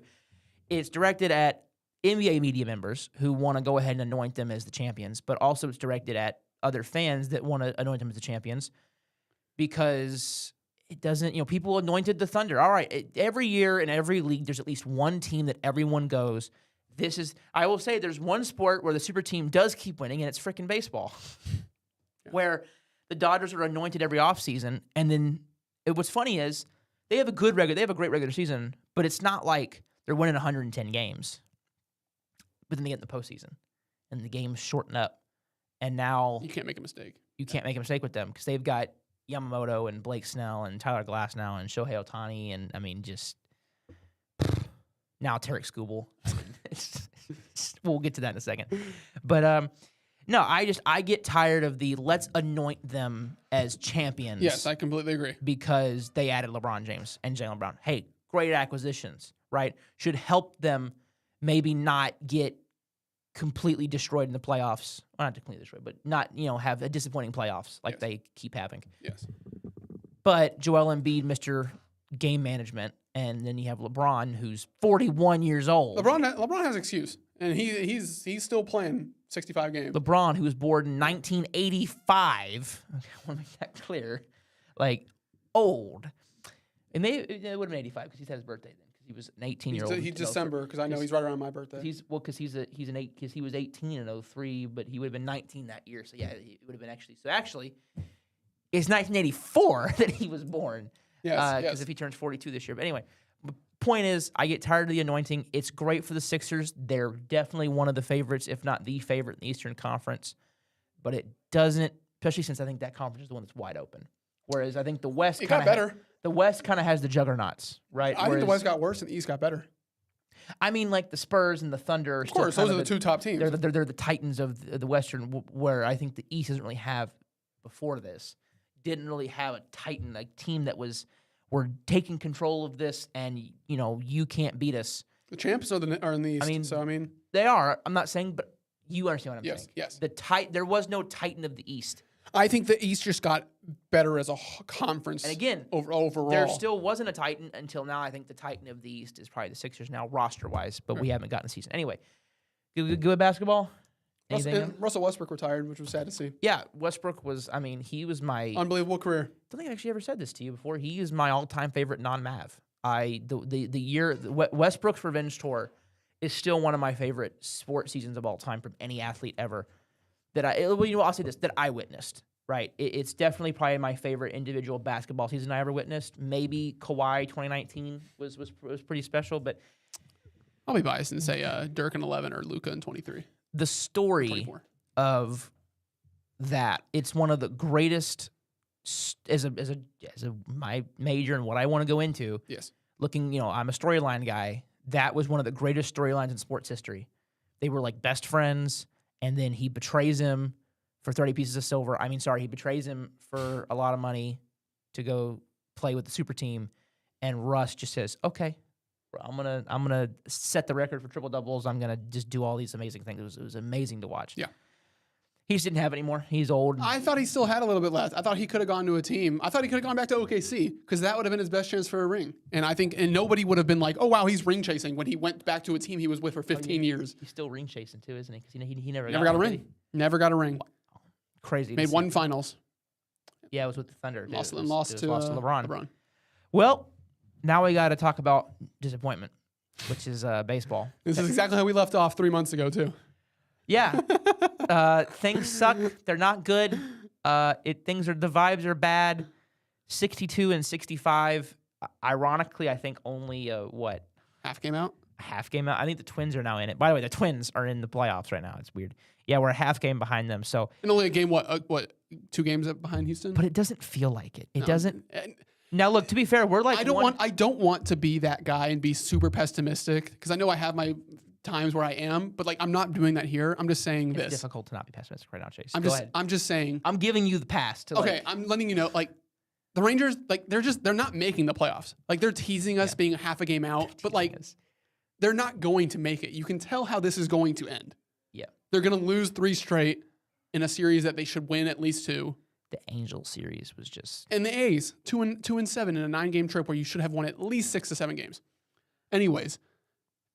It's directed at NBA media members who want to go ahead and anoint them as the champions, but also it's directed at other fans that want to anoint them as the champions because it doesn't, people anointed the Thunder. All right, every year in every league, there's at least one team that everyone goes, I will say there's one sport where the super team does keep winning, and it's freaking baseball, where the Dodgers are anointed every offseason, and then what's funny is they have a great regular season, but it's not like they're winning 110 games. But then they get in the postseason, and the games shorten up, and now you can't make a mistake. You can't make a mistake with them because they've got Yamamoto and Blake Snell and Tyler Glasnow and Shohei Ohtani and now Tarek Skubal. We'll get to that in a second. But no, I get tired of let's anoint them as champions. Yes, I completely agree. Because they added LeBron James and Jaylen Brown. Hey, great acquisitions, right? Should help them maybe not get completely destroyed in the playoffs. Well, not completely destroyed, but not, have a disappointing playoffs like they keep having. Yes. But Joel Embiid, Mr. Game Management, and then you have LeBron, who's 41 years old. LeBron has excuse, and he's still playing 65 games. LeBron, who was born in 1985. Okay, I want to make that clear. Old. It would have been 85 because he's had his birthday then. He was an 18-year-old. He's December because I know he's right around my birthday. Because he was 18 in 03, but he would have been 19 that year. So yeah, it would have been actually it's 1984 that he was born. Yes. Because if he turns 42 this year. But anyway, the point is, I get tired of the anointing. It's great for the Sixers. They're definitely one of the favorites, if not the favorite in the Eastern Conference. But it doesn't, especially since I think that conference is the one that's wide open. Whereas I think the West got better. The West kind of has the juggernauts, right? I think the West got worse and the East got better. I mean, the Spurs and the Thunder. Of course, those are the 2 top teams. They're the Titans of the Western, where I think the East doesn't really have, before this, didn't really have a Titan, team that we're taking control of this, and you can't beat us. The champs are in the East. They are. I'm not saying, but you understand what I'm saying. Yes. There was no Titan of the East. I think the East just got better as a conference. And again, overall, there still wasn't a Titan until now. I think the Titan of the East is probably the Sixers now, roster-wise, but we haven't gotten a season. Anyway, good with basketball? Russell Westbrook retired, which was sad to see. Yeah, Westbrook was, he was my... unbelievable career. I don't think I actually ever said this to you before. He is my all-time favorite non-Mav. The Westbrook's Revenge Tour is still one of my favorite sports seasons of all time from any athlete ever. I'll say this, that I witnessed, right? It's definitely probably my favorite individual basketball season I ever witnessed. Maybe Kawhi 2019 was pretty special, but... I'll be biased and say Dirk in 11 or Luka in 23. The story 24. of that, it's one of the greatest, as my major and what I want to go into. Yes. Looking, I'm a storyline guy. That was one of the greatest storylines in sports history. They were best friends, and then he betrays him for 30 pieces of silver. He betrays him for a lot of money to go play with the super team, and Russ just says, "Okay, I'm gonna set the record for triple doubles. I'm gonna just do all these amazing things." It was amazing to watch. Yeah. He just didn't have it anymore. He's old. I thought he still had a little bit left. I thought he could have gone to a team. I thought he could have gone back to OKC because that would have been his best chance for a ring. And I think, and nobody would have been like, "Oh wow, he's ring chasing," when he went back to a team he was with for 15 years. He's still ring chasing too, isn't he? Because he never Never got a one, did ring. Never got a ring. Crazy. Made one finals. Yeah, it was with the Thunder. Lost to lost to LeBron. LeBron. Well, now we got to talk about disappointment, which is baseball. This is exactly how we left off 3 months ago too. Yeah, things suck. They're not good. The vibes are bad. 62 and 65. Ironically, I think only Half game out. half game out. I think the Twins are now in it. By the way, the Twins are in the playoffs right now. It's weird. Yeah, we're a half game behind them. So, And only a game. What? 2 games up behind Houston. but it doesn't feel like it. It No. doesn't. And Now, look. To be fair, we're like I don't want to be that guy and be super pessimistic because I know I have my times where I am, but like I'm not doing that here. I'm just saying It's this. difficult to not be pessimistic right now, Chase. I'm Go ahead. just saying. I'm giving you the pass. To Okay, I'm letting you know, like the Rangers, like they're not making the playoffs. Like they're teasing us being half a game out, but like they're not going to make it. You can tell how this is going to end. Yeah. They're going to lose 3 straight in a series that they should win at least 2. The Angels series was just And the A's 2-7 in a 9-game trip where you should have won at least 6 to 7 games. Anyways,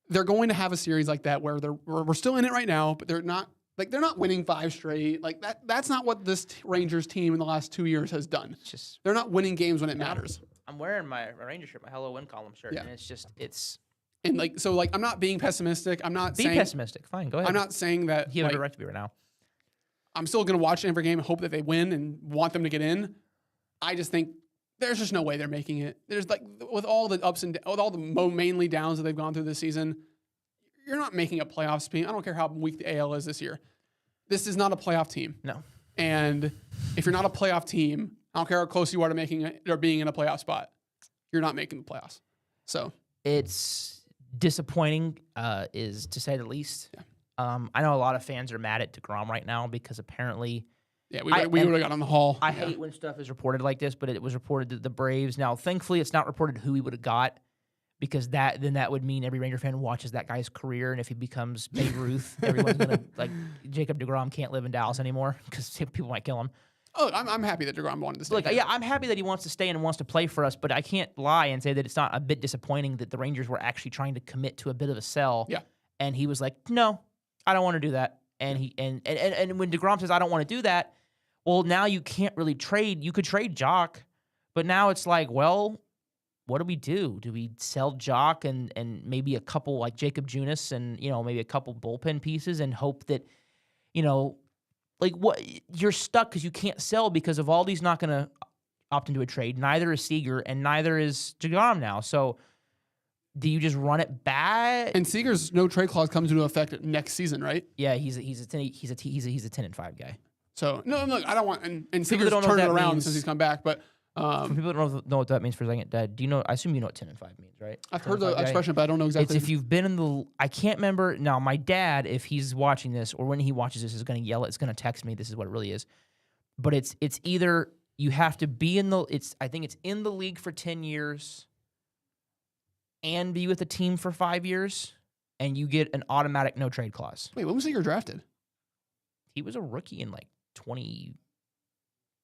they're going to have a series like that where we're still in it right now, but they're not winning 5 straight. Like that's not what this Rangers team in the last 2 years has done. it's just. They're not winning games when it matters. I'm wearing my Ranger shirt, my Hello Win column shirt, Yeah. and it's. And like so, like I'm not being pessimistic. I'm not Be saying pessimistic. Fine, go ahead. I'm not saying that You have like, a right to be right now. I'm still going to watch every game and hope that they win and want them to get in. I just think there's just no way they're making it. There's like with all the ups and with all the mainly downs that they've gone through this season, you're not making a playoff spin. I don't care how weak the AL is this year. This is not a playoff team. No. And if you're not a playoff team, I don't care how close you are to making it or being in a playoff spot, you're not making the playoffs. So It's disappointing, is to say the least. Yeah. I know a lot of fans are mad at DeGrom right now because apparently yeah, we would have got on the hall. I Yeah. hate when stuff is reported like this, but it was reported that the Braves. Now, thankfully, it's not reported who he would have got because that would mean every Ranger fan watches that guy's career, and if he becomes Babe Ruth, everyone's gonna like Jacob DeGrom can't live in Dallas anymore because people might kill him. Oh, I'm happy that DeGrom wanted to stay. Look, yeah, I'm happy that he wants to stay and wants to play for us, but I can't lie and say that it's not a bit disappointing that the Rangers were actually trying to commit to a bit of a sell. Yeah. And he was like, "No, I don't want to do that." And he and when DeGrom says, "I don't want to do that," well, now you can't really trade. You could trade Jock, but now it's like, well, what do we do? Do we sell Jock and maybe a couple like Jacob Junis and maybe a couple bullpen pieces and hope that like what you're stuck because you can't sell because of all these not going to opt into a trade. Neither is Seager and neither is DeGrom now. So do you just run it back? And Seager's no trade clause comes into effect next season, right? Yeah, he's a 10-5 guy. So no, look, I don't want and People Seager's don't know turned what it that around means. since he's come back, but For people that don't know what that means for a second, Dad, do you know? I assume you know what 10-5 means, right? I've heard the 10-5 guy. expression, but I don't know exactly. It's if you've been in the. I can't remember now. My dad, if he's watching this or when he watches this, is going to yell. It's going to text me. This is what it really is. But it's either you have to be in the. I think it's in the league for 10 years, and be with the team for 5 years, and you get an automatic no trade clause. Wait, when was Seager drafted? He was a rookie in like 20.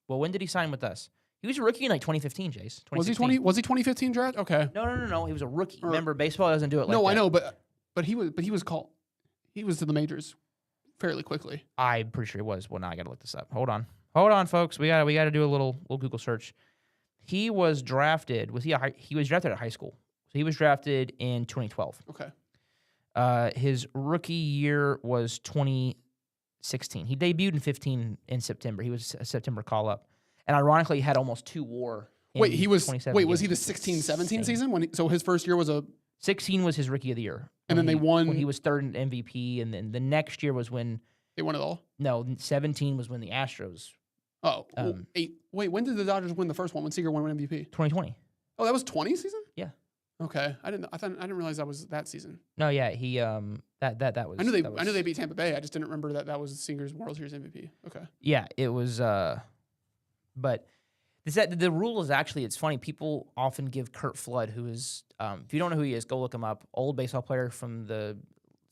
Well, when did he sign with us? He was a rookie in like 2015, Jace. Was he 2015 draft? Okay. No. He was a rookie. Or- Remember, baseball doesn't do it like that. No, I know, but he was called. He was to the majors fairly quickly. I'm pretty sure he was. Well, now I got to look this up. Hold on, folks. We got to do a little Google search. He was drafted. He was drafted at high school. So he was drafted in 2012. Okay. His rookie year was 2016. He debuted in 15 in September. He was a September call up, and ironically, he had almost 2 WAR. Wait, he was. 27 Wait, was he games. the 16-17 Insane. season so his first year was a? 16 was his rookie of the year, And then they won- when he was third in MVP, and then the next year was when. They won it all. No, 17 was when the Astros. Oh, well, Um, 8. Wait, when did the Dodgers win the first one? When Seager won MVP? 2020. Oh, that was 20 season. Yeah. Okay, I didn't realize that was that season. No, yeah, he that was. I knew that was, they beat Tampa Bay. I just didn't remember that was Seager's World Series MVP. Okay. Yeah, it was. But The rule is actually, it's funny. People often give Curt Flood, who is, if you don't know who he is, go look him up. Old baseball player from the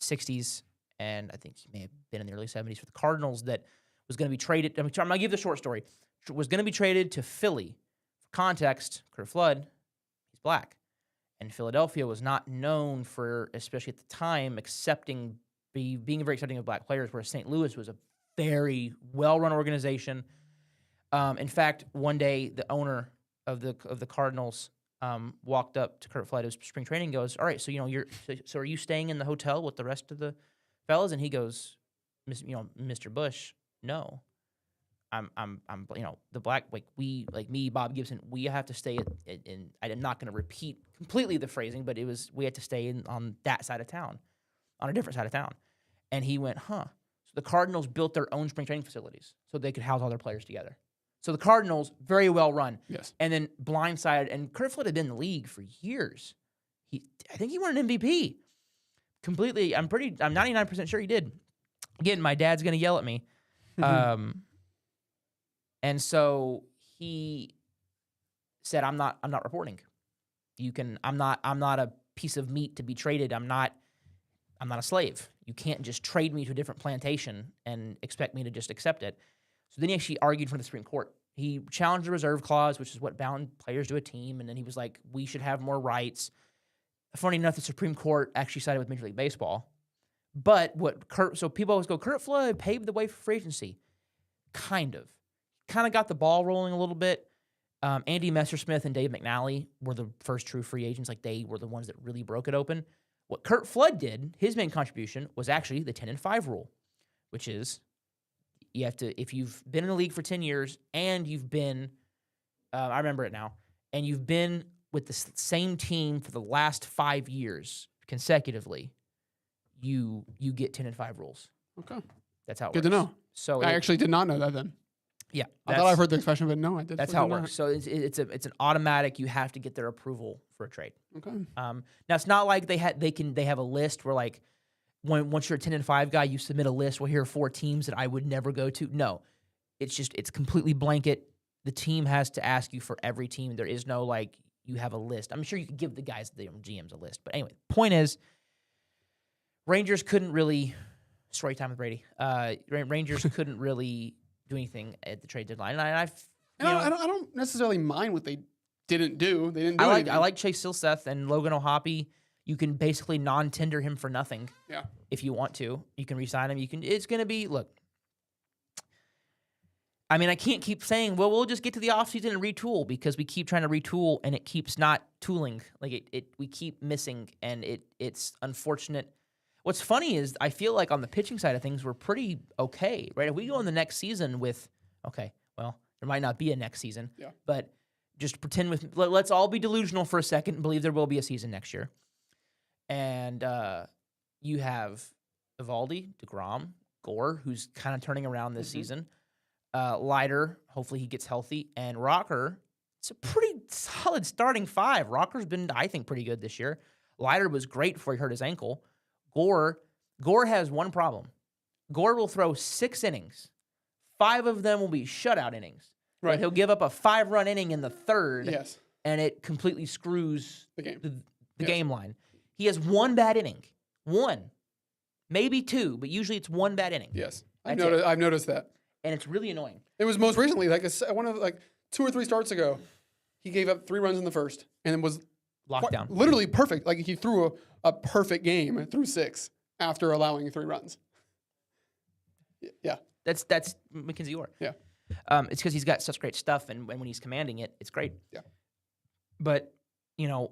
60s, and I think he may have been in the early 70s for the Cardinals, that was going to be traded. I'm going to give the short story. Was going to be traded to Philly. For context, Curt Flood, he's black. And Philadelphia was not known for, especially at the time, being very accepting of black players, whereas St. Louis was a very well-run organization. In fact, one day the owner of the Cardinals walked up to Curt Flood at spring training and goes, "All right, so are you staying in the hotel with the rest of the fellas?" And he goes, "Mr. Bush, no. I'm the black, me, Bob Gibson, we have to stay in I'm not going to repeat completely the phrasing, but we had to stay on that side of town, on a different side of town." And he went, "Huh." So the Cardinals built their own spring training facilities so they could house all their players together. So the Cardinals, very well run. Yes. And then blindsided, and Curt Flood had been in the league for years. I think he won an MVP. Completely, I'm 99% sure he did. Again, my dad's going to yell at me. And so he said, I'm not reporting. I'm not a piece of meat to be traded. I'm not a slave. You can't just trade me to a different plantation and expect me to just accept it. So then he actually argued for the Supreme Court. He challenged the reserve clause, which is what bound players to a team, and then he was like, we should have more rights. Funny enough, the Supreme Court actually sided with Major League Baseball. But so people always go, Curt Flood paved the way for free agency. Kind of got the ball rolling a little bit. Andy Messersmith and Dave McNally were the first true free agents. Like, they were the ones that really broke it open. What Curt Flood did, his main contribution, was actually the 10-5 rule, which is you have to, if you've been in the league for 10 years and you've been, I remember it now, and you've been with the same team for the last 5 years consecutively, you get 10-5 rules. Okay. That's how it Good works. to know. So I actually did not know that then. Yeah. I thought I've heard the expression, but no, I did. That's how it works. So it's an automatic, you have to get their approval for a trade. Okay. Now it's not like they have a list where, like, once you're a 10-5 guy, you submit a list. Well, here are 4 teams that I would never go to. No, it's completely blanket. The team has to ask you for every team. There is no, like, you have a list. I'm sure you could give the guys, the GMs, a list. But anyway, point is, Rangers couldn't really, story time with Brady. Rangers couldn't really do anything at the trade deadline. And I don't necessarily mind what they didn't do. They didn't do anything. I like Chase Silseth and Logan O'Hoppe. You can basically non-tender him for nothing. Yeah. If you want to. You can re-sign him. It's going to be, look, I mean, I can't keep saying, well, we'll just get to the offseason and retool, because we keep trying to retool and it keeps not tooling. Like, we keep missing, and it's unfortunate. What's funny is I feel like on the pitching side of things, we're pretty okay, right? If we go in the next season with, okay, well, there might not be a next season, but just pretend let's all be delusional for a second and believe there will be a season next year. And you have Eovaldi, DeGrom, Gore, who's kind of turning around this season. Leiter, hopefully he gets healthy. And Rocker, it's a pretty solid starting 5. Rocker's been, I think, pretty good this year. Leiter was great before he hurt his ankle. Gore has one problem. Gore will throw 6 innings. 5 of them will be shutout innings. Right. But he'll give up a 5-run inning in the 3rd. Yes. And it completely screws The game. The game line. He has 1 bad inning. 1. Maybe 2, but usually it's 1 bad inning. Yes. I've noticed that. And it's really annoying. It was most recently, like one of 2 or 3 starts ago, he gave up 3 runs in the first and it was Lockdown. Literally perfect. Like, he threw a perfect game through 6 after allowing 3 runs. Yeah. That's Mackenzie Gore. Yeah. It's because he's got such great stuff, and when he's commanding it, it's great. Yeah. But, it's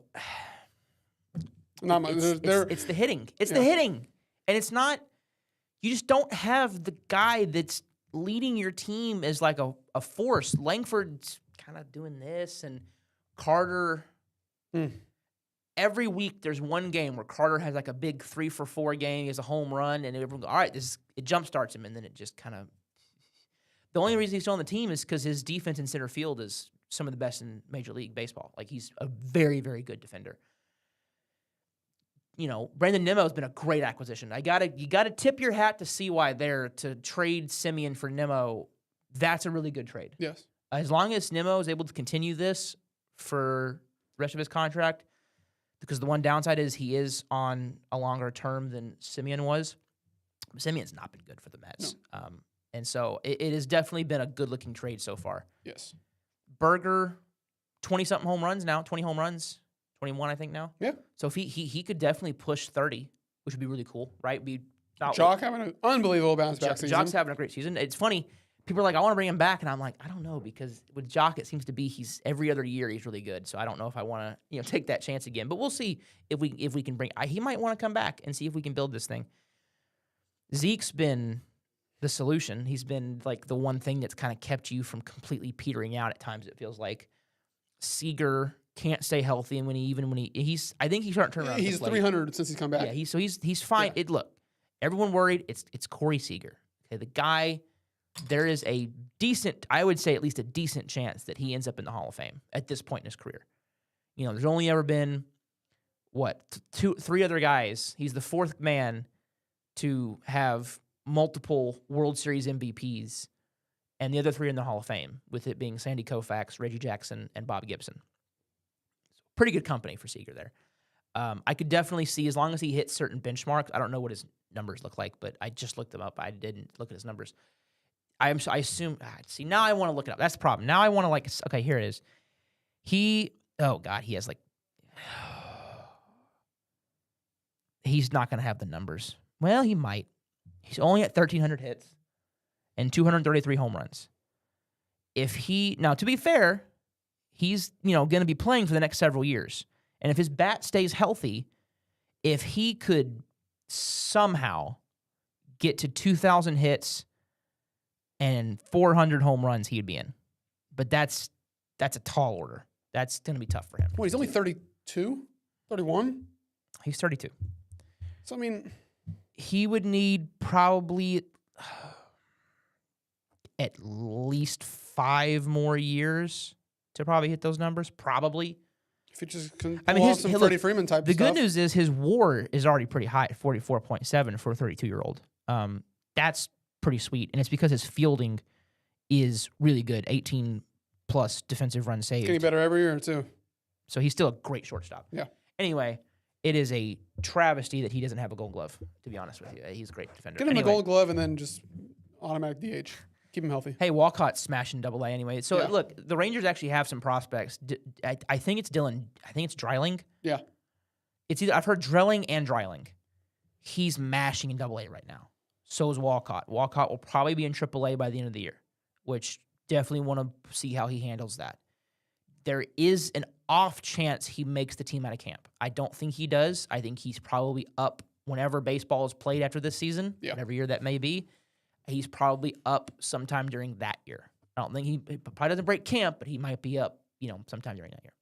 the hitting. It's the hitting. And it's not, you just don't have the guy that's leading your team as like a force. Langford's kind of doing this, and Carter. Every week there's one game where Carter has like a big 3-for-4 game. He has a home run, and everyone goes, all right, it jumpstarts him, and then it just kind of. The only reason he's still on the team is because his defense in center field is some of the best in Major League Baseball. Like, he's a very, very good defender. Brandon Nimmo has been a great acquisition. You gotta tip your hat to CY there to trade Simeon for Nimmo. That's a really good trade. Yes. As long as Nimmo is able to continue this for the rest of his contract, because the one downside is he is on a longer term than Simeon was. Simeon's not been good for the Mets. No. And so it has definitely been a good-looking trade so far. Yes. Berger, 20-something home runs now, 20 home runs, 21 I think now. Yeah. So if he could definitely push 30, which would be really cool, right? Be about Jock having an unbelievable bounce back season. Jock's having a great season. It's funny. People are like, I want to bring him back, and I'm like, I don't know, because with Jock, it seems to be he's every other year he's really good. So I don't know if I want to take that chance again. But we'll see if we can bring. He might want to come back and see if we can build this thing. Zeke's been the solution. He's been like the one thing that's kind of kept you from completely petering out at times. It feels like Seager can't stay healthy, and he's I think he's starting to turn around. He's 300 since he's come back. Yeah, he's fine. Yeah. Look, everyone worried. It's Corey Seager. Okay, the guy. There is a decent, I would say at least a decent chance that he ends up in the Hall of Fame at this point in his career. There's only ever been, three other guys. He's the fourth man to have multiple World Series MVPs, and the other three are in the Hall of Fame, with it being Sandy Koufax, Reggie Jackson, and Bob Gibson. Pretty good company for Seager there. I could definitely see, as long as he hits certain benchmarks, I don't know what his numbers look like, but I just looked them up. I didn't look at his numbers. I assume. See, now I want to look it up. That's the problem. Now I want to okay, here it is. He has he's not going to have the numbers. Well, he might. He's only at 1,300 hits and 233 home runs. Now, to be fair, he's going to be playing for the next several years, and if his bat stays healthy, if he could somehow get to 2,000 hits and 400 home runs, he'd be in. But that's a tall order. That's going to be tough for him. Well, he's only 32, 31? He's 32. So, I mean, he would need probably at least 5 more years to probably hit those numbers. Probably. If he just can pull off some Freddie Freeman type the stuff. good news is his WAR is already pretty high at 44.7 for a 32-year-old. That's pretty sweet, and it's because his fielding is really good. 18-plus defensive runs saved. Getting better every year, too. So he's still a great shortstop. Yeah. Anyway, it is a travesty that he doesn't have a Gold Glove, to be honest with you. He's a great defender. Get him a Gold Glove and then just automatic DH. Keep him healthy. Hey, Walcott's smashing Double-A anyway. So, Yeah. Look, the Rangers actually have some prospects. I think it's Dylan. I think it's Dreiling. Yeah. It's either I've heard Dreiling and Dreiling. He's mashing in Double-A right now. So is Walcott. Walcott will probably be in Triple-A by the end of the year, which definitely want to see how he handles that. There is an off chance he makes the team out of camp. I don't think he does. I think he's probably up whenever baseball is played after this season, whatever year that may be. He's probably up sometime during that year. I don't think he probably doesn't break camp, but he might be up, sometime during that year.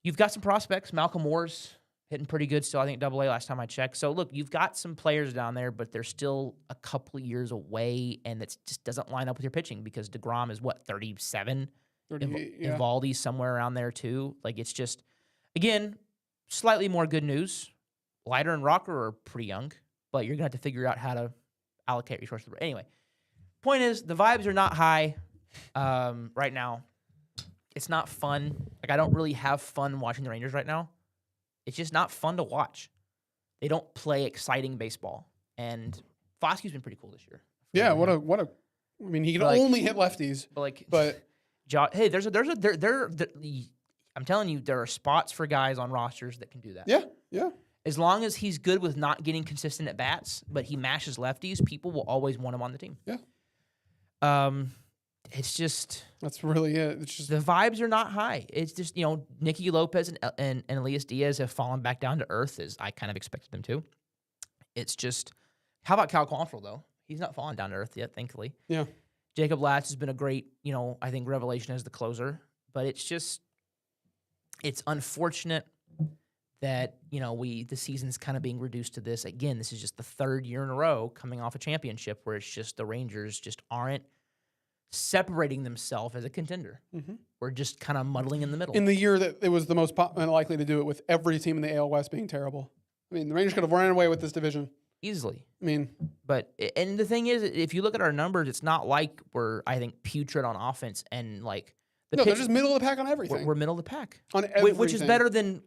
You've got some prospects. Malcolm Moore's hitting pretty good still, I think, Double-A last time I checked. So, look, you've got some players down there, but they're still a couple of years away, and that just doesn't line up with your pitching because DeGrom is, 37? 38, yeah. Evaldi's somewhere around there, too. It's just, again, slightly more good news. Leiter and Rocker are pretty young, but you're going to have to figure out how to allocate resources. Anyway, point is, the vibes are not high right now. It's not fun. I don't really have fun watching the Rangers right now. It's just not fun to watch. They don't play exciting baseball. And Foskey's been pretty cool this year. Yeah, I mean, he can only hit lefties. But hey, I'm telling you, there are spots for guys on rosters that can do that. Yeah. As long as he's good with not getting consistent at bats, but he mashes lefties, people will always want him on the team. Yeah. It's just that's really it. It's just the vibes are not high. It's just Nicky Lopez and Elias Diaz have fallen back down to earth as I kind of expected them to. It's just, how about Cal Quantrill though? He's not fallen down to earth yet, thankfully. Yeah. Jacob Latz has been a great, I think revelation as the closer, but it's unfortunate that the season's kind of being reduced to this. Again, this is just the third year in a row coming off a championship where it's just the Rangers just aren't separating themselves as a contender. Mm-hmm. We're just kind of muddling in the middle. In the year that it was the most likely to do it, with every team in the AL West being terrible. I mean, the Rangers could have ran away with this division. easily. I mean, But and the thing is, if you look at our numbers, it's not like we're, I think, putrid on offense and like no, they're just middle of the pack on everything. we're middle of the pack, on everything. which is better than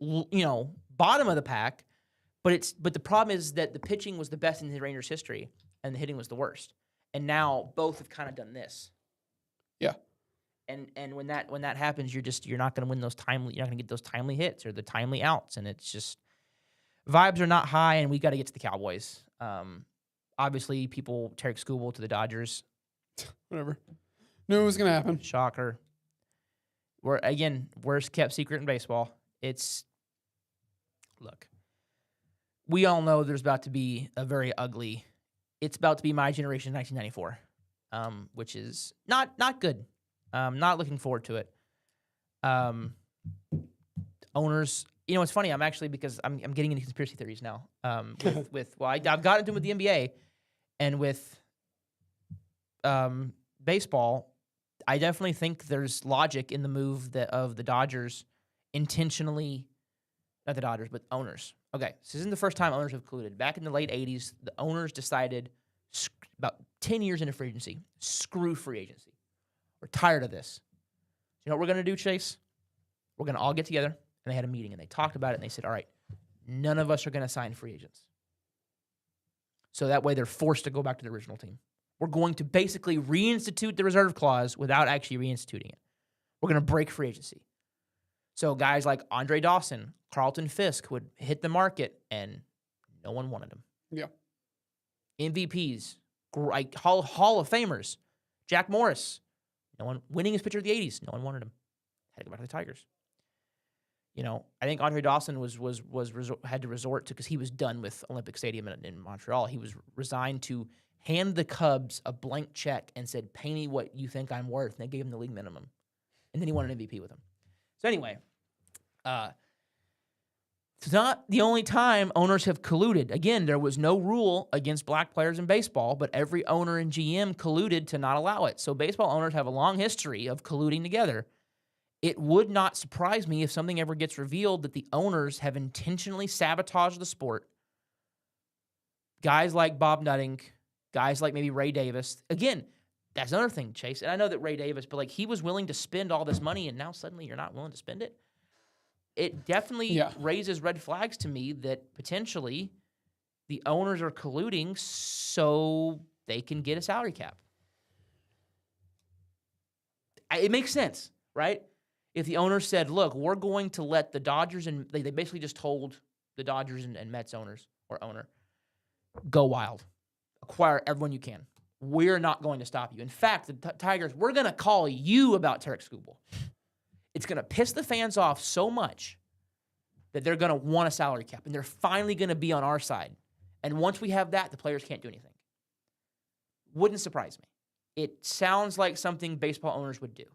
bottom of the pack. But the problem is that the pitching was the best in the Rangers' history, and the hitting was the worst. And now both have kind of done this. Yeah. And when that happens, you're not going to win those timely. You're not going to get those timely hits or the timely outs, and it's just vibes are not high, and we got to get to the Cowboys. Obviously, Tarek Skubal to the Dodgers. Whatever. Knew it was going to happen. Shocker. We're again worst kept secret in baseball. Look. We all know there's about to be a very ugly. It's about to be my generation 1994, which is not good. Not looking forward to it. Owners, it's funny. I'm actually because I'm getting into conspiracy theories now. I've gotten into them with the NBA and with baseball. I definitely think there's logic in the move of the Dodgers intentionally, not the Dodgers, but owners. Okay, this isn't the first time owners have colluded. Back in the late 80s, the owners decided about 10 years into free agency, screw free agency. We're tired of this. You know what we're going to do, Chase? We're going to all get together. And they had a meeting, and they talked about it, and they said, all right, none of us are going to sign free agents. So that way they're forced to go back to the original team. We're going to basically reinstitute the reserve clause without actually reinstituting it. We're going to break free agency. So guys like Andre Dawson, Carlton Fisk would hit the market, and no one wanted them. Yeah. MVPs, like Hall of Famers, Jack Morris, no one winning his pitcher of the 80s. No one wanted him. Had to go back to the Tigers. I think Andre Dawson had to resort to because he was done with Olympic Stadium in Montreal. He was resigned to hand the Cubs a blank check and said, "Pay me what you think I'm worth." And they gave him the league minimum, and then he won an MVP with him. So anyway, it's not the only time owners have colluded. Again, there was no rule against black players in baseball, but every owner and GM colluded to not allow it. So baseball owners have a long history of colluding together. It would not surprise me if something ever gets revealed that the owners have intentionally sabotaged the sport. Guys like Bob Nutting, guys like maybe Ray Davis. Again, that's another thing, Chase. And I know that Ray Davis, but he was willing to spend all this money, and now suddenly you're not willing to spend it. It definitely raises red flags to me that potentially the owners are colluding so they can get a salary cap. It makes sense, right? If the owners said, look, we're going to let the Dodgers, and they basically just told the Dodgers and Mets owners or owner, go wild. Acquire everyone you can. We're not going to stop you. In fact, the Tigers, we're going to call you about Tarek Skubal. It's going to piss the fans off so much that they're going to want a salary cap, and they're finally going to be on our side. And once we have that, the players can't do anything. Wouldn't surprise me. It sounds like something baseball owners would do.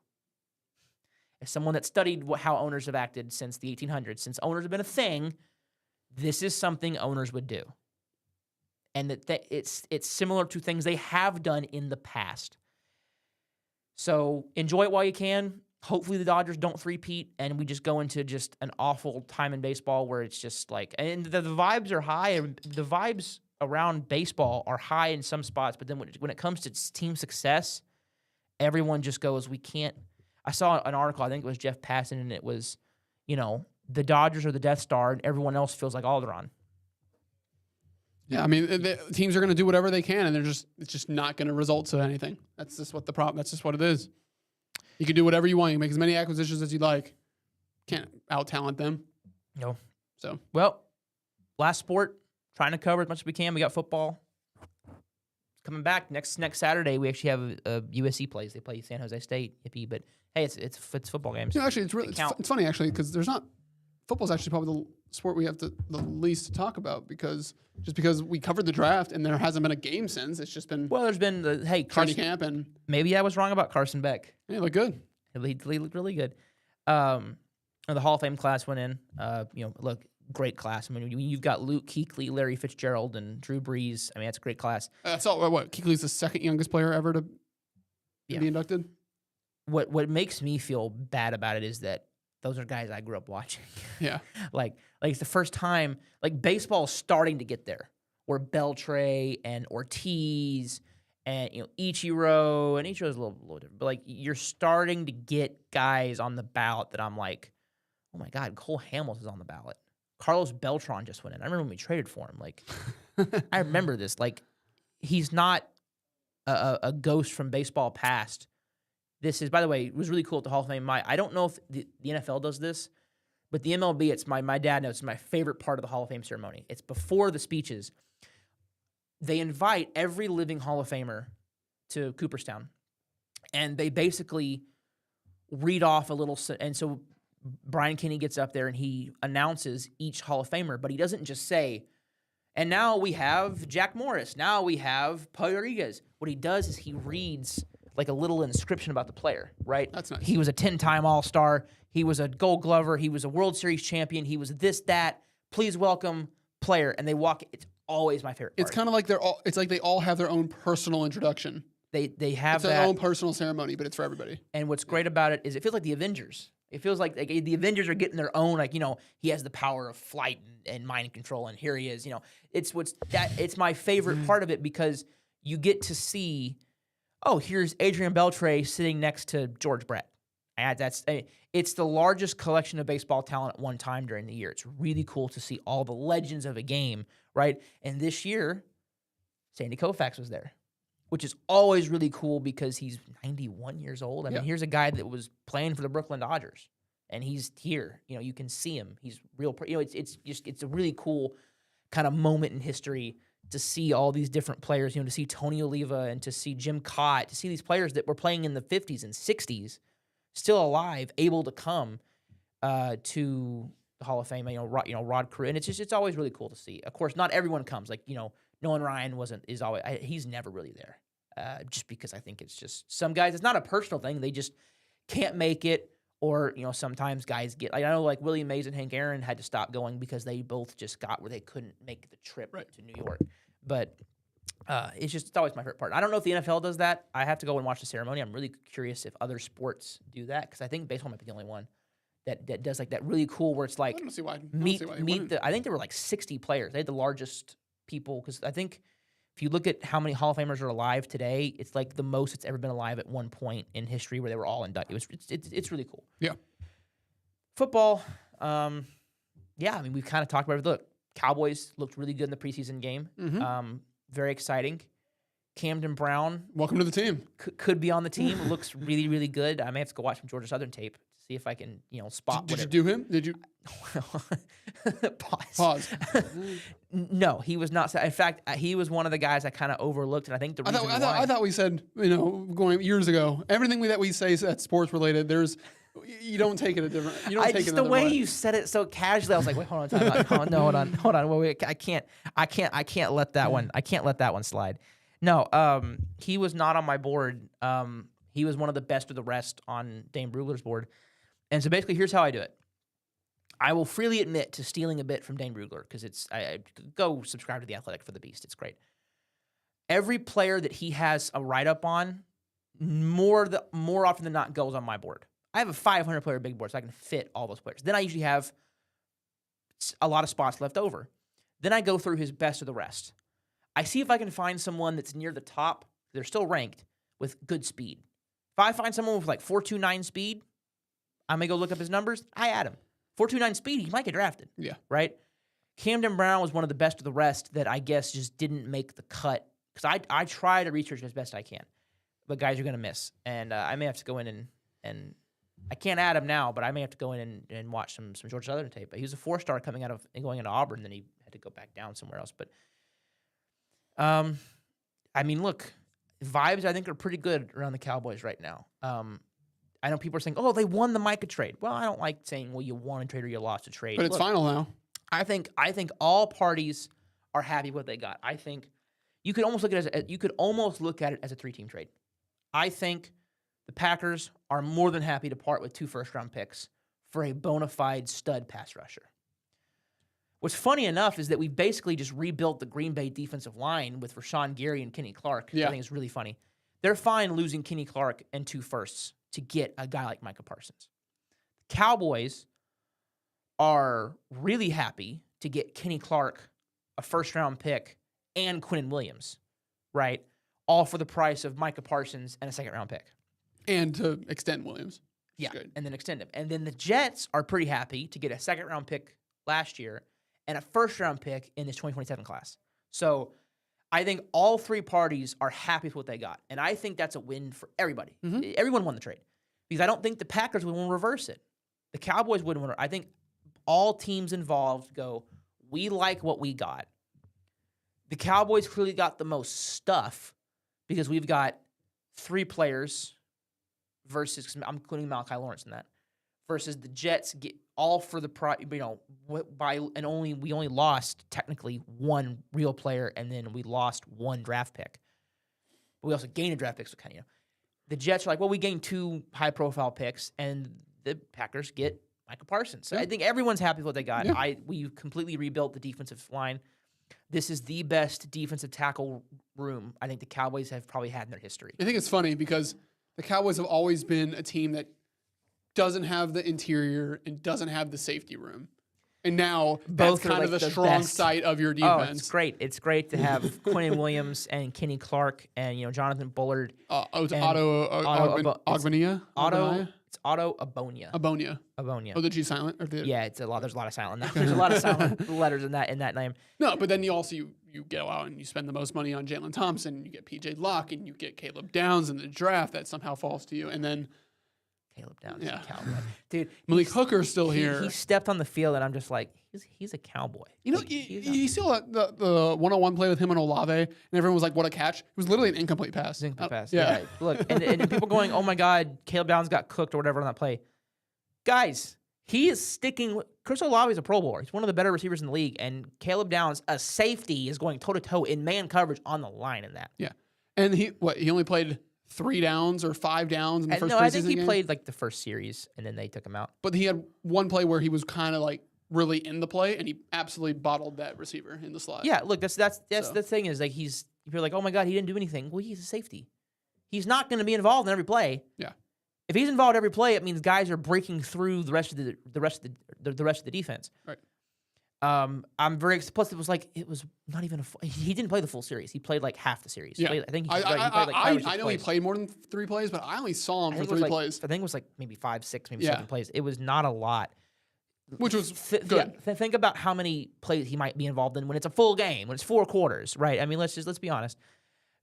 As someone that studied how owners have acted since the 1800s, since owners have been a thing, this is something owners would do. And that it's similar to things they have done in the past. So enjoy it while you can. Hopefully the Dodgers don't three-peat and we just go into just an awful time in baseball where it's just and the vibes are high. The vibes around baseball are high in some spots, but then when it comes to team success, everyone just goes, we can't. I saw an article, I think it was Jeff Passan, and it was, the Dodgers are the Death Star and everyone else feels like Alderaan. Yeah, I mean, the teams are going to do whatever they can, and it's just not going to result to anything. That's just what the problem. That's just what it is. You can do whatever you want. You can make as many acquisitions as you like. Can't out-talent them. No. So, well, last sport, trying to cover as much as we can. We got football coming back next Saturday. We actually have a USC plays. They play San Jose State. Yippee! But hey, it's football games. Actually, it's funny actually because there's not football's actually probably the sport we have the least to talk about because we covered the draft and there hasn't been a game since. It's just been there's been training camp and maybe I was wrong about Carson Beck. Yeah, he looked good. He looked really good. The Hall of Fame class went in. Look, great class. I mean, you've got Luke Kuechly, Larry Fitzgerald, and Drew Brees. I mean, that's a great class. That's all. What Kuechly's the second youngest player ever to be inducted. What makes me feel bad about it is that those are guys I grew up watching. Yeah. like it's the first time, baseball is starting to get there where Beltray and Ortiz and Ichiro, and Ichiro's a little different, but like you're starting to get guys on the ballot that I'm like, oh my God, Cole Hamels is on the ballot. Carlos Beltran just went in. I remember when we traded for him. Like, I remember this. Like, he's not a ghost from baseball past. This is, by the way, it was really cool at the Hall of Fame. I don't know if the NFL does this, but the MLB, it's my dad knows, it's my favorite part of the Hall of Fame ceremony. It's before the speeches. They invite every living Hall of Famer to Cooperstown, and they basically read off a little, and so Brian Kenny gets up there and he announces each Hall of Famer, but he doesn't just say, and now we have Jack Morris. Now we have Pudge Rodriguez. What he does is he reads like a little inscription about the player, right? That's nice. He was a 10-time All-Star. He was a Gold Glover. He was a World Series champion. He was this, that. Please welcome player. And they walk. It's always my favorite part. It's kind of like it's like they all have their own personal introduction. They have it's their own personal ceremony, but it's for everybody. And what's great about it is it feels like the Avengers. It feels like the Avengers are getting their own, he has the power of flight and mind control, and here he is. It's my favorite part of it because you get to see, here's Adrian Beltre sitting next to George Brett. And it's the largest collection of baseball talent at one time during the year. It's really cool to see all the legends of a game, right? And this year, Sandy Koufax was there, which is always really cool because he's 91 years old. I mean, here's a guy that was playing for the Brooklyn Dodgers, and he's here. You can see him. He's real. It's a really cool kind of moment in history to see all these different players. To see Tony Oliva and to see Jim Cott, to see these players that were playing in the 50s and 60s, still alive, able to come to the Hall of Fame. Rod Carew, and it's always really cool to see. Of course, not everyone comes. Nolan Ryan he's never really there. Just because I think it's just some guys, it's not a personal thing. They just can't make it, or, sometimes guys get, I know like Willie Mays and Hank Aaron had to stop going because they both just got where they couldn't make the trip to New York. But it's always my favorite part. I don't know if the NFL does that. I have to go and watch the ceremony. I'm really curious if other sports do that because I think baseball might be the only one that does like that really cool where it's like, I don't see why. I think there were like 60 players. They had the largest people because I think if you look at how many Hall of Famers are alive today, it's like the most it's ever been alive at one point in history where they were all inducted. It's really cool. Yeah. Football, we've kind of talked about it. Look, Cowboys looked really good in the preseason game. Mm-hmm. Very exciting. Camden Brown. Welcome to the team. Could be on the team. Looks really, really good. I may have to go watch some Georgia Southern tape to see if I can, spot. Did you do him? Did you? Pause. No, he was not. In fact, he was one of the guys I kind of overlooked, and I think the reason I thought we said, going years ago, everything that we say that's sports related. You don't take it a different. You don't take it the way you said it so casually. I was like, wait, hold on, hold on. Wait, I can't let that one. I can't let that one slide. No, he was not on my board. He was one of the best of the rest on Dane Brugler's board, and so basically, here's how I do it. I will freely admit to stealing a bit from Dane Brugler because I go subscribe to The Athletic for the Beast. It's great. Every player that he has a write-up on, more often than not, goes on my board. I have a 500-player big board, so I can fit all those players. Then I usually have a lot of spots left over. Then I go through his best of the rest. I see if I can find someone that's near the top, they're still ranked, with good speed. If I find someone with like 4.29 speed, I may go look up his numbers. I add him. 4.29 speed, he might get drafted. Yeah. Right? Camden Brown was one of the best of the rest that I guess just didn't make the cut. Because I try to research as best I can. But guys are going to miss. And I may have to go in and I can't add him now, but I may have to go in and watch some Georgia Southern tape. But he was a 4-star coming out of and going into Auburn, then he had to go back down somewhere else. But look, vibes I think are pretty good around the Cowboys right now. I know people are saying, "Oh, they won the Micah trade." Well, I don't like saying, "Well, you won a trade or you lost a trade." But it's final now. I think all parties are happy with what they got. I think you could almost look at it as a 3-team trade. I think the Packers are more than happy to part with 2 first-round picks for a bona fide stud pass rusher. What's funny enough is that we basically just rebuilt the Green Bay defensive line with Rashawn Gary and Kenny Clark. Yeah. I think it's really funny. They're fine losing Kenny Clark and 2 firsts to get a guy like Micah Parsons. The Cowboys are really happy to get Kenny Clark, a first-round pick, and Quinnen Williams, right? All for the price of Micah Parsons and a second-round pick. And to extend Williams. Yeah, Good. and then extend him. And then the Jets are pretty happy to get a second-round pick last year and a first-round pick in this 2027 class. So I think all three parties are happy with what they got. And I think that's a win for everybody. Mhm. Everyone won the trade. Because I don't think the Packers would want to reverse it. The Cowboys wouldn't want to. I think all teams involved go, we like what we got. The Cowboys clearly got the most stuff because we've got three players versus, 'cause I'm including Malachi Lawrence in that, versus the Jets get all for the we only lost technically one real player and then we lost one draft pick. But we also gained a draft pick, so kind of, the Jets are like, well, we gained two high-profile picks, and the Packers get Micah Parsons. So I think everyone's happy with what they got. Yeah. We completely rebuilt the defensive line. This is the best defensive tackle room I think the Cowboys have probably had in their history. I think it's funny because the Cowboys have always been a team that doesn't have the interior and doesn't have the safety room. And now Both that's are kind of like the the strong best. side of your Oh, defense. it's great. It's great to have Quinnen Williams and Kenny Clark and It's Jonathan Bullard. It's Otto Abonia. Abonia. Oh, the G silent? Or the, Yeah, there's a lot of silent. There's a lot of silent letters in that name. No, but then you go out and you spend the most money on Jalen Thompson, you get PJ Locke, and you get Caleb Downs in the draft that somehow falls to you. And then Caleb Downs is a cowboy. Dude, Malik Hooker's still here. He stepped on the field, and I'm just like, he's a cowboy. You know, Like, you saw the one-on-one play with him and Olave, and everyone was like, what a catch. It was literally an incomplete pass. pass. Yeah. Yeah. Look, and people going, oh my God, Caleb Downs got cooked or whatever on that play. Guys, he is sticking. Chris Olave is a Pro Bowler. He's one of the better receivers in the league, and Caleb Downs, a safety, is going toe-to-toe in man coverage on the line in that. Yeah. And he only played 3 downs or 5 downs in the first preseason I think he game? played like the first series, and then they took him out. But he had one play where he was kind of like really in the play, and he absolutely bottled that receiver in the slot. Yeah, look, that's the thing is like you're like, oh my God, he didn't do anything. Well, he's a safety. He's not going to be involved in every play. Yeah. If he's involved in every play, it means guys are breaking through the rest of the defense. Right. I'm very plus it was not even he didn't play the full series. He played like half the series. Yeah. I think he played I like 5 or 6 know plays. he played more than 3 plays, but I only saw him for 3 plays, I think it was like maybe 5, 6, maybe Yeah. 7 plays. It was not a lot. which was good. Think about how many plays he might be involved in when it's a full game, when it's 4 quarters, right? I mean, let's be honest.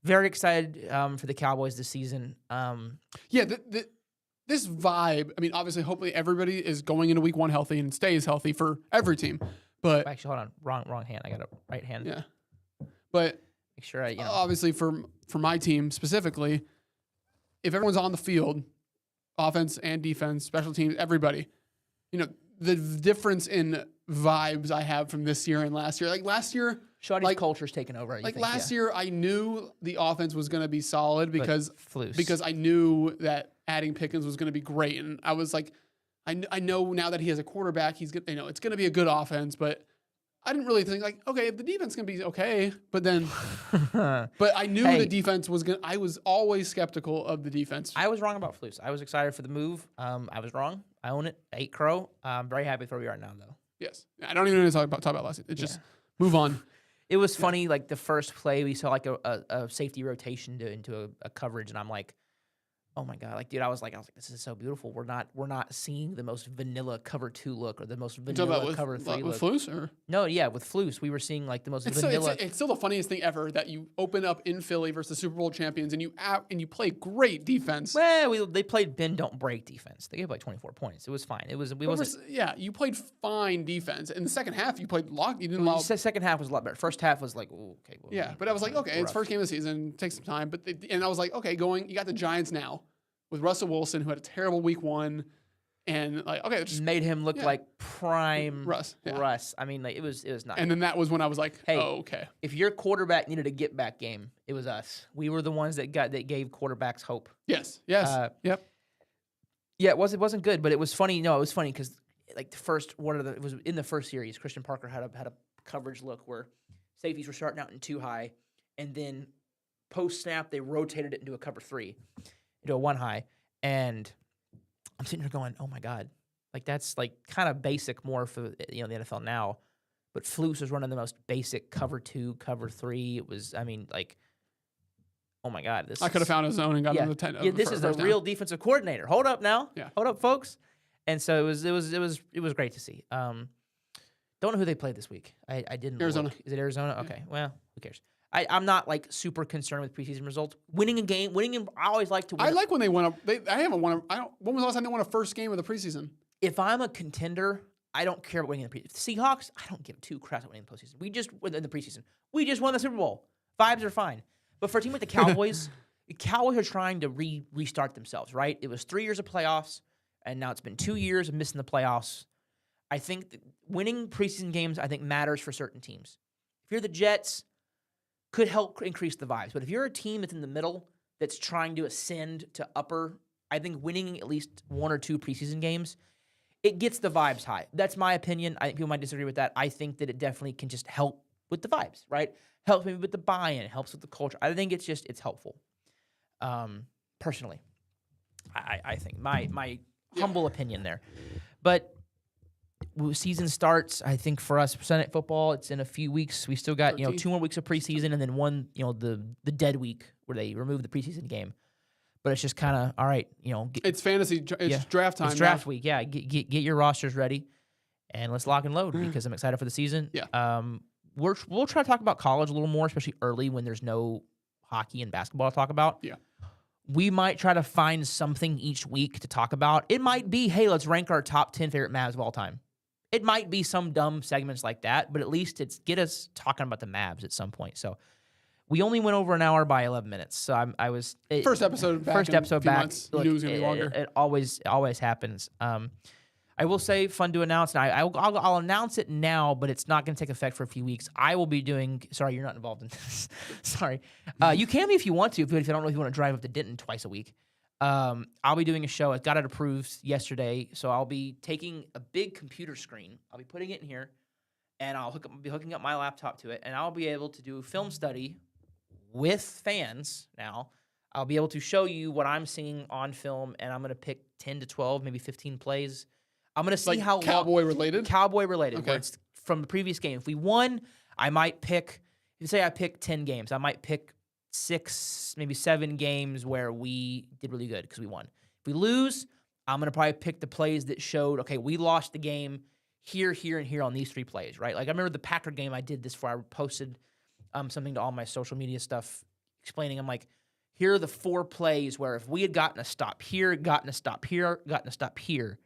Very excited for the Cowboys this season. Yeah, this vibe, I mean, obviously, hopefully everybody is going into week 1 healthy and stays healthy for every team. But Actually, hold on, wrong hand. I got a right hand. yeah, but Make sure I, obviously for my team specifically, if everyone's on the field, offense and defense, special teams, everybody, the difference in vibes I have from this year and last year. Like last year, Shawty's culture's taken over. last year, I knew the offense was going to be solid because Flus. I knew that adding Pickens was going to be great, and I was like, I know now that he has a quarterback, he's good. It's going to be a good offense, but I didn't really think like, okay, the defense can be okay, but then, but I knew the defense was going. I was always skeptical of the defense. I was wrong about Flus. I was excited for the move. I was wrong. I own it. I ate crow. I'm very happy with where we are now, though. Yes, I don't even want to talk about last year. It's just move on. It was funny. Like the first play, we saw like a safety rotation into a coverage, and I'm like, oh my God, like dude, I was like, this is so beautiful. We're not seeing the most vanilla cover 2 look or the most vanilla cover 3 look. With Flus or No, yeah, with Flus, we were seeing like the most vanilla. It's still the funniest thing ever that you open up in Philly versus Super Bowl champions and you play great defense. Well, they played bend don't break defense. They gave like 24 points. It was fine. It was you played fine defense. In the second half, you played lock. You didn't allow. The second half was a lot better. First half was like, ooh, okay. Well, yeah, but I was like, okay, it's first game of the season. Take some time. And I was like, okay, you got the Giants now with Russell Wilson, who had a terrible week 1, and like, okay, just made him look like prime Russ. Yeah. Russ. I mean, like it was not. And then that was when I was like, hey, oh, okay. If your quarterback needed a get back game, it was us. We were the ones that gave quarterbacks hope. Yes. Yep. Yeah, it wasn't good, but it was funny. No, it was funny because like it was in the first series. Christian Parker had a coverage look where safeties were starting out in 2 high, and then post snap they rotated it into a cover 3. Into a 1 high, and I'm sitting here going, "Oh my God, like that's like kind of basic more for the NFL now." but Flus was running the most basic cover 2, cover 3. It was, I mean, like, oh my God, I could have found his own and got him the 10. Yeah, this is the real defensive coordinator. Hold up now. Yeah. Hold up, folks. And so it was great to see. Don't know who they played this week. I didn't. Arizona. Look. Is it Arizona? Okay. Well, who cares? I'm not like super concerned with preseason results. Winning a game, I always like to win. I like when they win I haven't won when was the last time they won a first game of the preseason? If I'm a contender, I don't care about winning in the preseason. The Seahawks, I don't give 2 craps about winning in the postseason. We just won in the preseason. We just won the Super Bowl. Vibes are fine. But for a team like the Cowboys, the Cowboys are trying to restart themselves, right? It was 3 years of playoffs, and now it's been 2 years of missing the playoffs. I think winning preseason games, I think, matters for certain teams. If you're the Jets, could help increase the vibes. But if you're a team that's in the middle that's trying to ascend to upper, I think winning at least 1 or 2 preseason games, it gets the vibes high. That's my opinion. I think people might disagree with that. I think that it definitely can just help with the vibes, right? Helps maybe with the buy-in, helps with the culture. I think it's helpful. Personally, I think my humble opinion there. But season starts, I think for us, Sunday Night Football, it's in a few weeks. We still got 2 more weeks of preseason, and then one, the dead week where they remove the preseason game. But it's just kind of all right, It's fantasy. It's draft time. It's draft week. Yeah, get your rosters ready, and let's lock and load because I'm excited for the season. Yeah. We'll try to talk about college a little more, especially early when there's no hockey and basketball to talk about. Yeah. We might try to find something each week to talk about. It might be, hey, let's rank our top 10 favorite Mavs of all time. It might be some dumb segments like that, but at least it's get us talking about the Mavs at some point. So we only went over an hour by 11 minutes. So First episode back. Months, look, you knew it was gonna be longer. It always happens. I will say, fun to announce. Now, I'll announce it now, but it's not going to take effect for a few weeks. I will be doing. Sorry, you're not involved in this. Sorry. You can be if you want to. If I don't know if you want to drive up to Denton twice a week. I'll be doing a show. I got it approved yesterday, so I'll be taking a big computer screen. I'll be putting it in here, and I'll be hooking up my laptop to it, and I'll be able to do film study with fans. Now, I'll be able to show you what I'm seeing on film, and I'm going to pick 10 to 12, maybe 15 plays. I'm going to see how Cowboy related. Cowboy related. Okay. Where it's from the previous game. If we won, I might pick. If you say I pick 10 games, I might pick 6, maybe 7 games where we did really good because we won. If we lose, I'm going to probably pick the plays that showed, okay, we lost the game here, here, and here on these 3 plays, right? Like I remember the Packer game I did this for. I posted something to all my social media stuff explaining, I'm like, here are the 4 plays where if we had gotten a stop here, gotten a stop here, gotten a stop here,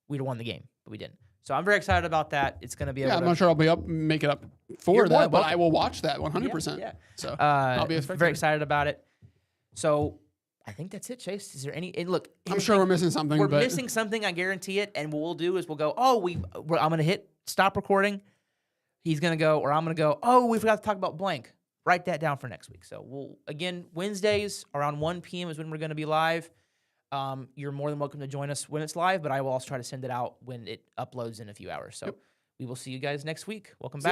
we'd have won the game, but we didn't. So I'm very excited about that. It's going to be able I'm not sure I'll be make it up for You're that, but welcome. I will watch that 100%. Yeah. So I'll be very excited about it. So I think that's it, Chase. Is there any? And look, I'm sure we're missing something. We're but missing something. I guarantee it. And what we'll do is we'll go. Oh, I'm going to hit stop recording. He's going to go, or I'm going to go. Oh, we forgot to talk about blank. Write that down for next week. So we'll again Wednesdays around 1 p.m. is when we're going to be live. You're more than welcome to join us when it's live, but I will also try to send it out when it uploads in a few hours. So we will see you guys next week. Welcome back.